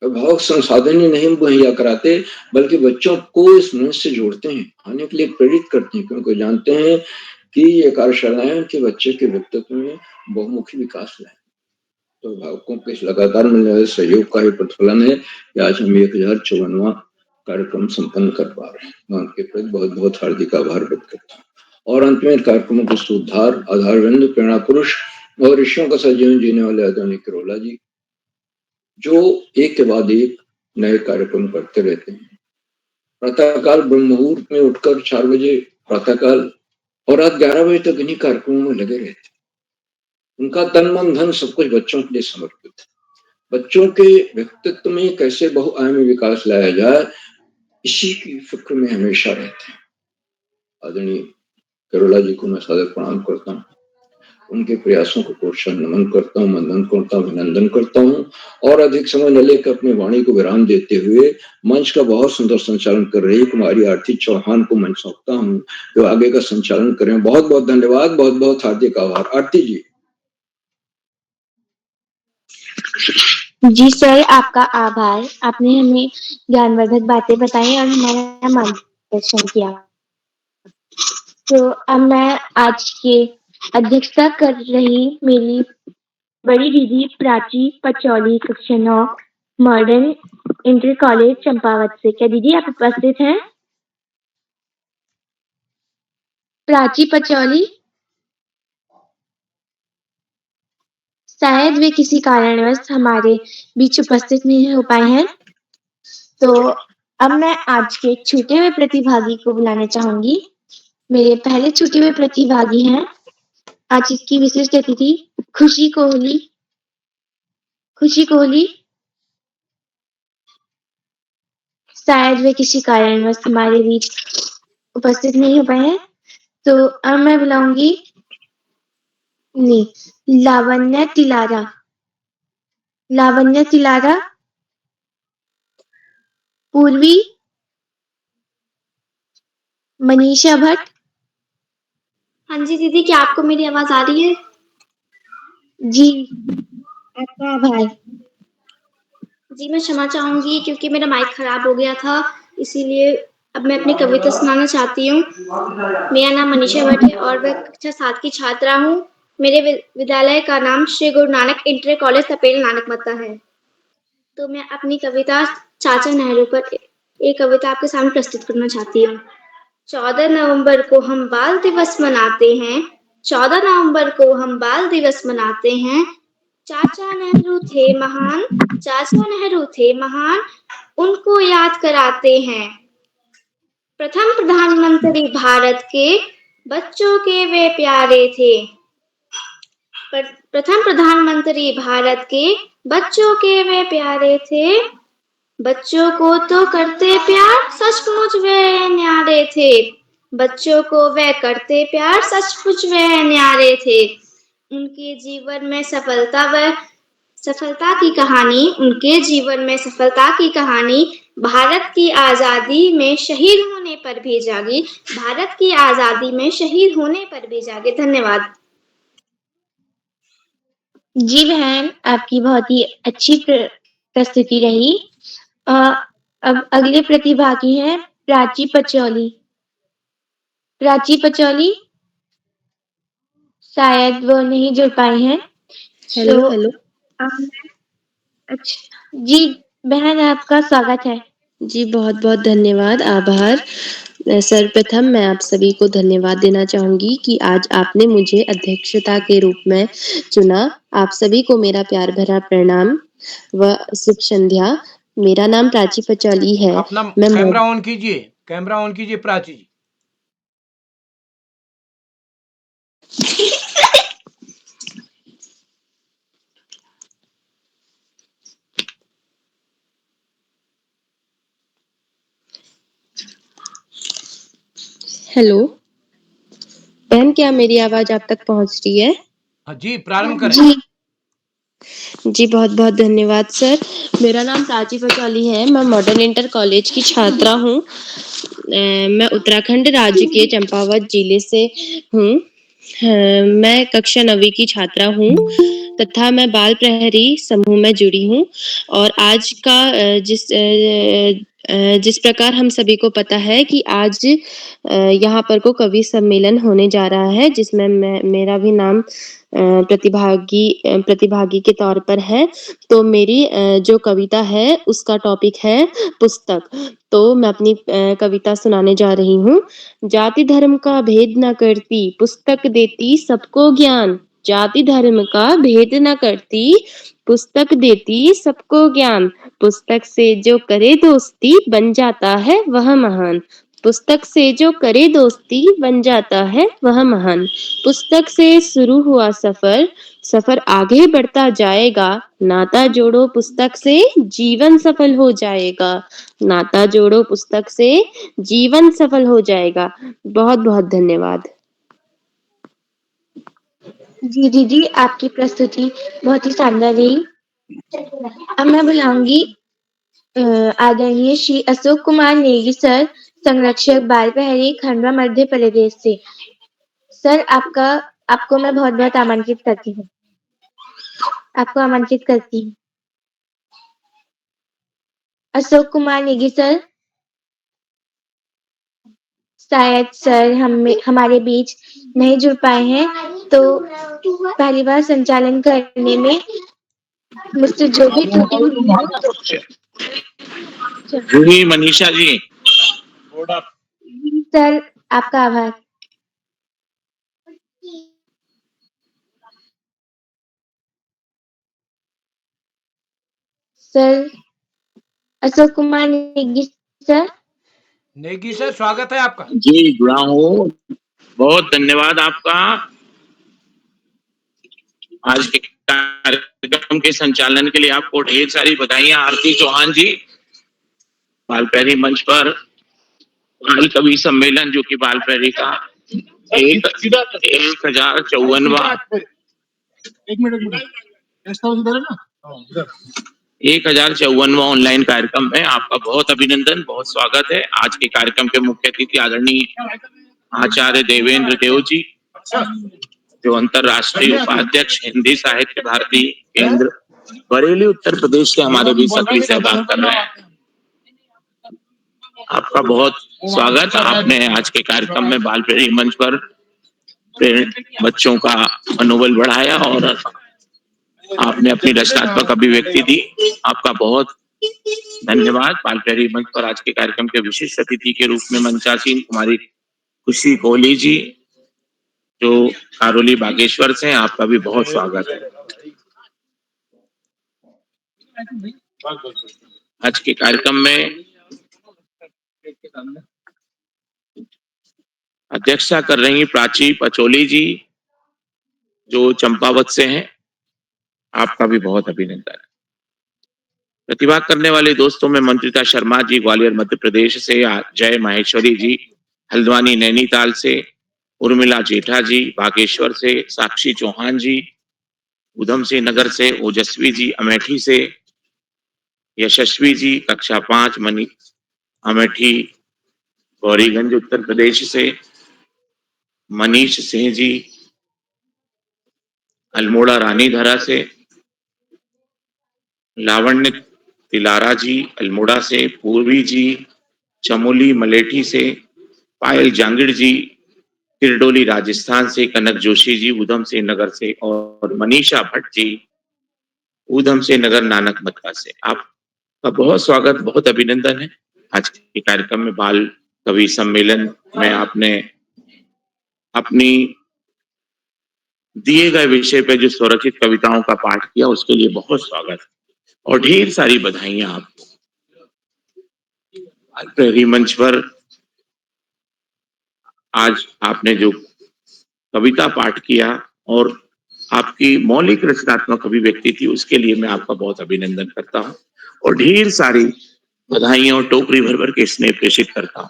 अभिभावक संसाधन ही नहीं मुहैया कराते, बल्कि बच्चों को इस मंच से जोड़ते हैं, आने के लिए प्रेरित करते हैं, क्योंकि जानते हैं कि ये कार्यशालाएं उनके बच्चे के व्यक्तित्व में बहुमुखी विकास लाए। तो अभिभावकों के इस लगातार मिलने वाले सहयोग का ही प्रतिफलन है कि आज हम 1054वां कार्यक्रम संपन्न कर पा रहे हैं। मैं उनके प्रति बहुत बहुत हार्दिक आभार व्यक्त करता हूँ। और अंत में कार्यक्रमों के सुधार, आधारबिंदु, प्रेरणा पुरुष और ऋषियों का सजीवन जीने वाले आदरणीय किरोला जी, जो एक के बाद एक नए कार्यक्रम करते रहते हैं। प्रातःकाल ब्रह्म मुहूर्त में उठकर 4 बजे प्रातःकाल और रात 11 बजे तक इन्हीं कार्यक्रमों में लगे रहते हैं। उनका तन मन धन सब कुछ बच्चों के लिए समर्पित है। बच्चों के व्यक्तित्व में कैसे बहुआयामी विकास लाया जाए, इसी की फिक्र में हमेशा रहते हैं। आदरणीय किरोला जी को मैं सादर प्रणाम करता हूँ, उनके प्रयासों को प्रोत्साहन नमन करता हूँ, वंदन करता हूँ, अभिनंदन करता हूँ, और अधिक समय न लेकर अपनी वाणी को विराम देते हुए मंच का बहुत सुंदर संचालन कर रही कुमारी आरती चौहान को मंच सौंपता हूँ, जो आगे का संचालन करें। बहुत बहुत धन्यवाद, बहुत बहुत हार्दिक आभार। आरती जी। जी सर, आपका आभार। आपने हमें ज्ञानवर्धक बातें बताई और हमारा मार्गदर्शन किया। तो अब मैं आज के अध्यक्षता कर रही मेरी बड़ी दीदी प्राची पचौली, कक्षा 9, मॉडर्न इंटर कॉलेज चंपावत से। क्या दीदी आप उपस्थित हैं? प्राची पचौली, शायद वे किसी कारणवश हमारे बीच उपस्थित नहीं हो पाए हैं। तो अब मैं आज के छूटे हुए प्रतिभागी को बुलाना चाहूंगी। मेरे पहले छूटे हुए प्रतिभागी हैं आज की विशिष्ट अतिथि खुशी कोहली। खुशी कोहली, शायद वे किसी कारणवश हमारे बीच उपस्थित नहीं हो पाए हैं। तो अब मैं बुलाऊंगी लावण्य तिलारा। लावण्य तिलारा, पूर्वी, मनीषा भट्ट। हाँ जी दीदी, क्या आपको मेरी आवाज आ रही है? जी, आपका आभार। जी, मैं क्षमा चाहूंगी क्योंकि मेरा माइक खराब हो गया था, इसीलिए अब मैं अपनी कविता सुनाना चाहती हूँ। मेरा नाम मनीषा भट्ट है और मैं कक्षा 7 की छात्रा हूँ। मेरे विद्यालय का नाम श्री गुरु नानक इंटर कॉलेज तपेल नानक मत्ता है। तो मैं अपनी कविता चाचा नेहरू पर एक कविता आपके सामने प्रस्तुत करना चाहती हूँ। 14 नवंबर को हम बाल दिवस मनाते हैं। 14 नवंबर को हम बाल दिवस मनाते हैं। चाचा नेहरू थे महान, चाचा नेहरू थे महान, उनको याद कराते हैं। प्रथम प्रधानमंत्री भारत के, बच्चों के वे प्यारे थे। प्रथम प्रधानमंत्री भारत के, बच्चों के वे प्यारे थे। बच्चों को तो करते प्यार, सचमुच वे न्यारे थे। बच्चों को वे करते प्यार, सचमुच वे न्यारे थे। उनके जीवन में सफलता की कहानी, उनके जीवन में सफलता की कहानी भारत की आजादी में शहीद होने पर भी जागी। भारत की आजादी में शहीद होने पर भी जागे। धन्यवाद। जी बहन, आपकी बहुत ही अच्छी प्रस्तुति रही। अब अगले प्रतिभागी हैं प्राची पचौली। प्राची पचौली शायद वो नहीं जुड़ पाई हैं। Hello hello. अच्छा जी बहन, आपका स्वागत है। जी बहुत बहुत धन्यवाद, आभार। सर्वप्रथम मैं आप सभी को धन्यवाद देना चाहूंगी कि आज आपने मुझे अध्यक्षता के रूप में चुना। आप सभी को मेरा प्यार भरा प्रणाम व शुभ संध्या। मेरा नाम प्राची पचौली है। अपना मैं कैमरा ऑन कीजिए, कैमरा ऑन कीजिए प्राची जी। हेलो बहन, क्या मेरी आवाज आप तक पहुंच रही है? हाँ जी, प्रारंभ करें। जी बहुत बहुत धन्यवाद सर। मेरा नाम प्राची पचौली है। मैं मॉडर्न इंटर कॉलेज की छात्रा हूँ। मैं उत्तराखंड राज्य के चंपावत जिले से हूँ। मैं कक्षा 9वीं की छात्रा हूँ तथा मैं बाल प्रहरी समूह में जुड़ी हूँ। और आज का जिस प्रकार हम सभी को पता है कि आज यहाँ पर को कवि सम्मेलन होने जा रहा है, जिसमें मेरा भी नाम प्रतिभागी के तौर पर है। तो मेरी जो कविता है उसका टॉपिक है पुस्तक। तो मैं अपनी कविता सुनाने जा रही हूँ। जाति धर्म का भेद न करती, पुस्तक देती सबको ज्ञान। जाति धर्म का भेद न करती, पुस्तक देती सबको ज्ञान। पुस्तक से जो करे दोस्ती, बन जाता है वह महान। पुस्तक से जो करे दोस्ती, बन जाता है वह महान। पुस्तक से शुरू हुआ सफर, सफर आगे बढ़ता जाएगा। नाता जोड़ो पुस्तक से, जीवन सफल हो जाएगा। नाता जोड़ो पुस्तक से, जीवन सफल हो जाएगा। बहुत बहुत धन्यवाद। जी दीदी, आपकी प्रस्तुति बहुत ही शानदार रही। अब मैं बुलाऊंगी आदरणीय श्री अशोक कुमार नेगी सर, संरक्षक बाल प्रहरी, खंडवा मध्य प्रदेश से। सर आपको मैं बहुत बहुत आमंत्रित करती हूँ। आपको आमंत्रित करती हूँ। अशोक कुमार नेगी सर, शायद सर हमारे बीच नहीं जुड़ पाए हैं, तो पहली बार संचालन करने में मुझसे जो भी त्रुटि हुई है, जूही मनीषा जी, सर आपका आभार। Sir Ashok Kumar Negi sir. Negi sir, स्वागत है आपका। जी जुड़ा हूँ, बहुत धन्यवाद आपका। आज के कार्यक्रम के संचालन के लिए आपको ढेर सारी बधाइयां। आरती चौहान जी, बाल प्रहरी मंच पर बाल कवि सम्मेलन, जो कि बाल प्रहरी का 1054वां ऑनलाइन कार्यक्रम है। आपका बहुत अभिनंदन, बहुत स्वागत है। आज के कार्यक्रम के मुख्य अतिथि आदरणीय आचार्य देवेंद्र देव जी, जो अंतरराष्ट्रीय उपाध्यक्ष हिंदी साहित्य भारती केंद्र बरेली उत्तर प्रदेश से हमारे बीच सक्रिय सहभाग कर रहे हैं। आपका बहुत स्वागत। आपने आज के कार्यक्रम में बाल प्रहरी मंच पर बच्चों का मनोबल बढ़ाया और आपने अपनी रचनात्मक अभिव्यक्ति दी। आपका बहुत धन्यवाद। बालप्यारी मंच पर आज के कार्यक्रम के विशिष्ट अतिथि के रूप में मंचासीन कुमारी खुशी कोहली जी, जो कारोली बागेश्वर से हैं, आपका भी बहुत स्वागत है। आज के कार्यक्रम में अध्यक्षता कर रही प्राची पचोली जी, जो चंपावत से हैं, आपका भी बहुत अभिनंदन। प्रतिभा करने वाले दोस्तों में मंत्रिता शर्मा जी ग्वालियर मध्य प्रदेश से, जय माहेश्वरी जी हल्द्वानी नैनीताल से, उर्मिला जेठा जी बागेश्वर से, साक्षी चौहान जी उधम सिंह नगर से, ओजस्वी जी अमेठी से, यशस्वी जी कक्षा 5 मनी अमेठी गौरीगंज उत्तर प्रदेश से, मनीष सिंह जी अल्मोड़ा रानीधरा से, लावण्य तिलारा जी अल्मोड़ा से, पूर्वी जी चमोली मलेठी से, पायल जांगिड़ जी किरडोली राजस्थान से, कनक जोशी जी उधम सिंह नगर से और मनीषा भट्ट जी उधम सिंह नगर नानक मथुरा से। आपका बहुत स्वागत, बहुत अभिनंदन है। आज के कार्यक्रम में बाल कवि सम्मेलन में आपने अपनी दिए गए विषय पे जो स्वरचित कविताओं का पाठ किया, उसके लिए बहुत स्वागत और ढेर सारी बधाइयां आपको। प्रहरी मंच पर आज आपने जो कविता पाठ किया और आपकी मौलिक रचनात्मक अभिव्यक्ति थी, उसके लिए मैं आपका बहुत अभिनंदन करता हूं और ढेर सारी बधाइयां और टोकरी भर भर के स्नेह प्रेषित करता हूं।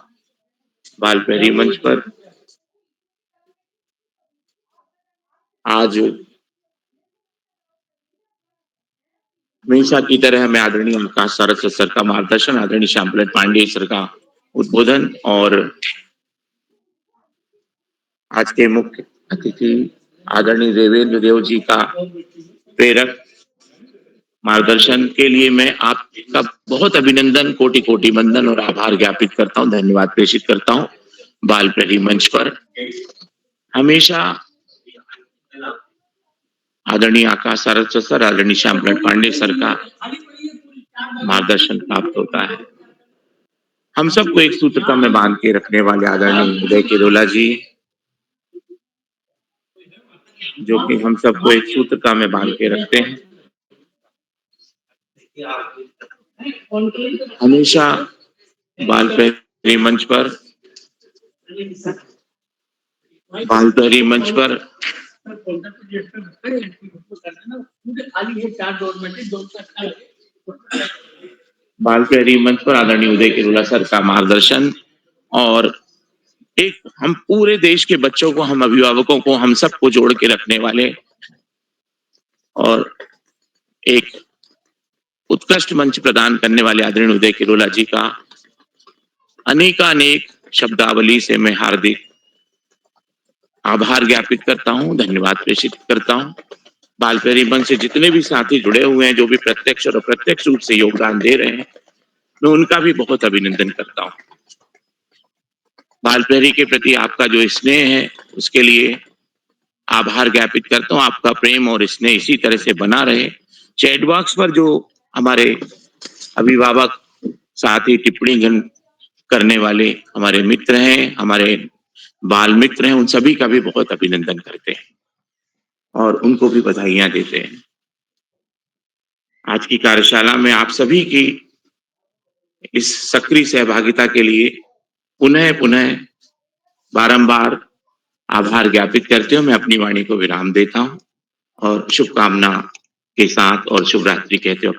बाल प्रहरी मंच पर आज हमेशा की तरह हमें आदरणीय आकाश सारस्वत सर का मार्गदर्शन, आदरणीय श्यामप्रसाद पांडे सर का उद्बोधन और आज के मुख्य अतिथि आदरणीय देवेंद्र देव जी का प्रेरक मार्गदर्शन के लिए मैं आपका बहुत अभिनंदन, कोटि कोटि वंदन और आभार ज्ञापित करता हूं, धन्यवाद प्रेषित करता हूं। बाल प्रहरी मंच पर हमेशा आदरणीय आकाश सारस्वत सर, आदरणीय श्यामप्रसाद पांडे सर का मार्गदर्शन प्राप्त होता है। हम सबको एक सूत्रता में बांध के रखने वाले आदरणीय उदय किरोला जी, जो कि हम सबको एक सूत्रता में बांध के रखते हैं। हमेशा बाल प्रहरी मंच पर आदरणीय उदय किरोला सर का मार्गदर्शन और एक हम पूरे देश के बच्चों को, हम अभिभावकों को, हम सबको जोड़ के रखने वाले और एक उत्कृष्ट मंच प्रदान करने वाले आदरणीय उदय किरोला जी का अनेकानेक शब्दावली से मैं हार्दिक आभार ज्ञापित करता हूं, धन्यवाद प्रेषित करता हूं। बाल प्रहरी मंच से जितने भी साथी जुड़े हुए हैं, जो भी प्रत्यक्ष और अप्रत्यक्ष रूप से योगदान दे रहे हैं, मैं उनका भी बहुत अभिनंदन करता हूं। बाल प्रहरी के प्रति आपका जो स्नेह है, उसके लिए आभार ज्ञापित करता हूं। आपका प्रेम और स्नेह इसी तरह से बना रहे। चैट बॉक्स पर जो हमारे अभिभावक साथी टिप्पणी करने वाले हमारे मित्र हैं, हमारे बाल मित्र हैं, उन सभी का भी बहुत अभिनंदन करते हैं और उनको भी बधाइयां देते हैं। आज की कार्यशाला में आप सभी की इस सक्रिय सहभागिता के लिए पुनः पुनः बारंबार आभार ज्ञापित करते हुए मैं अपनी वाणी को विराम देता हूं और शुभकामना के साथ और शुभ रात्रि कहते हुए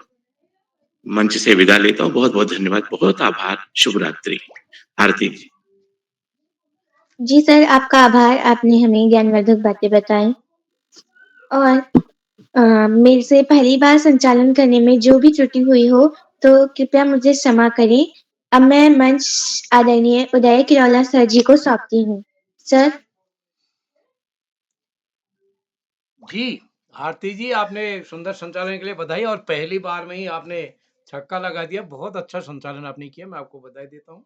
मंच से विदा लेता हूं। बहुत बहुत धन्यवाद, बहुत आभार, शुभ रात्रि। आरती जी। जी सर, आपका आभार। आपने हमें ज्ञानवर्धक बातें बताई और मेरे से पहली बार संचालन करने में जो भी त्रुटि हुई हो तो कृपया मुझे क्षमा करें। अब मैं मंच आदरणीय उदय किरोला सर जी को सौंपती हूँ। सर। जी, आरती जी, आपने सुंदर संचालन के लिए बधाई और पहली बार में ही आपने छक्का लगा दिया। बहुत अच्छा संचालन आपने किया, मैं आपको बधाई देता हूँ।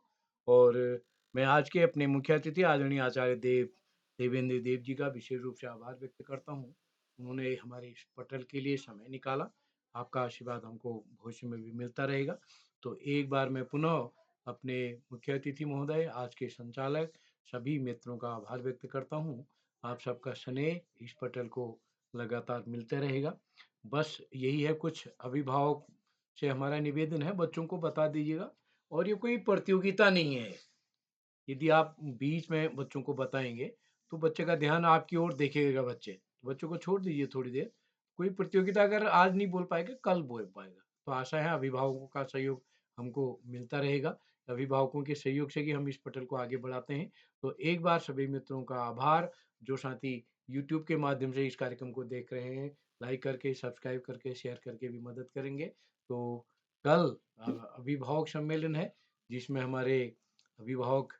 और मैं आज के अपने मुख्य अतिथि आदरणीय आचार्य देवेंद्र देव जी का विशेष रूप से आभार व्यक्त करता हूँ। उन्होंने हमारे इस पटल के लिए समय निकाला। आपका आशीर्वाद हमको भविष्य में भी मिलता रहेगा। तो एक बार मैं पुनः अपने मुख्य अतिथि महोदय, आज के संचालक, सभी मित्रों का आभार व्यक्त करता हूँ। आप सबका स्नेह इस पटल को लगातार मिलते रहेगा। बस यही है, कुछ अभिभावक से हमारा निवेदन है, बच्चों को बता दीजिएगा। और ये कोई प्रतियोगिता नहीं है। यदि आप बीच में बच्चों को बताएंगे तो बच्चे का ध्यान आपकी ओर देखेगा। बच्चों को छोड़ दीजिए थोड़ी देर। कोई प्रतियोगिता अगर आज नहीं बोल पाएगा, कल बोल पाएगा। तो आशा है अभिभावकों का सहयोग हमको मिलता रहेगा। अभिभावकों के सहयोग से ही हम इस पटल को आगे बढ़ाते हैं। तो एक बार सभी मित्रों का आभार। जो साथी यूट्यूब के माध्यम से इस कार्यक्रम को देख रहे हैं, लाइक करके, सब्सक्राइब करके, शेयर करके भी मदद करेंगे। तो कल अभिभावक सम्मेलन है, जिसमें हमारे अभिभावक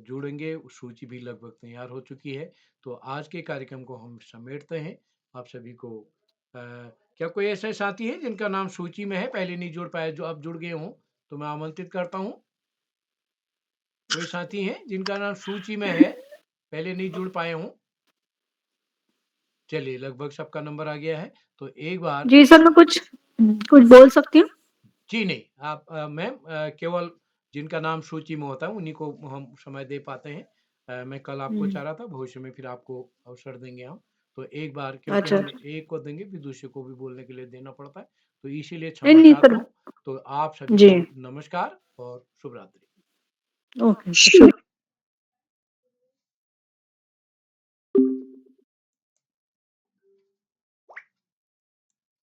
जुड़ेंगे। सूची भी लगभग तैयार हो चुकी है। तो आज के कार्यक्रम को हम समेटते हैं। आप सभी को क्या कोई ऐसे साथी है जिनका नाम सूची में है, पहले नहीं जुड़ पाए, जो अब जुड़ गए हों, तो मैं आमंत्रित करता हूं। कोई साथी हैं जिनका नाम सूची में है, पहले नहीं जुड़ पाए हों? चलिए, लगभग सबका नंबर आ गया है। तो एक बार जी सर, मैं कुछ बोल सकती हूँ? जी नहीं, आप मैम केवल जिनका नाम सूची में होता है उन्हीं को हम समय दे पाते हैं। मैं कल आपको चाह रहा था, भविष्य में फिर आपको अवसर देंगे हम। तो एक बार, क्योंकि अच्छा। हम एक को देंगे फिर दूसरे को भी बोलने के लिए देना पड़ता है, तो इसीलिए नहीं क्षमा नहीं चाहता सर। हूँ। तो आप सभी जी। को नमस्कार और शुभ रात्रि। ओके।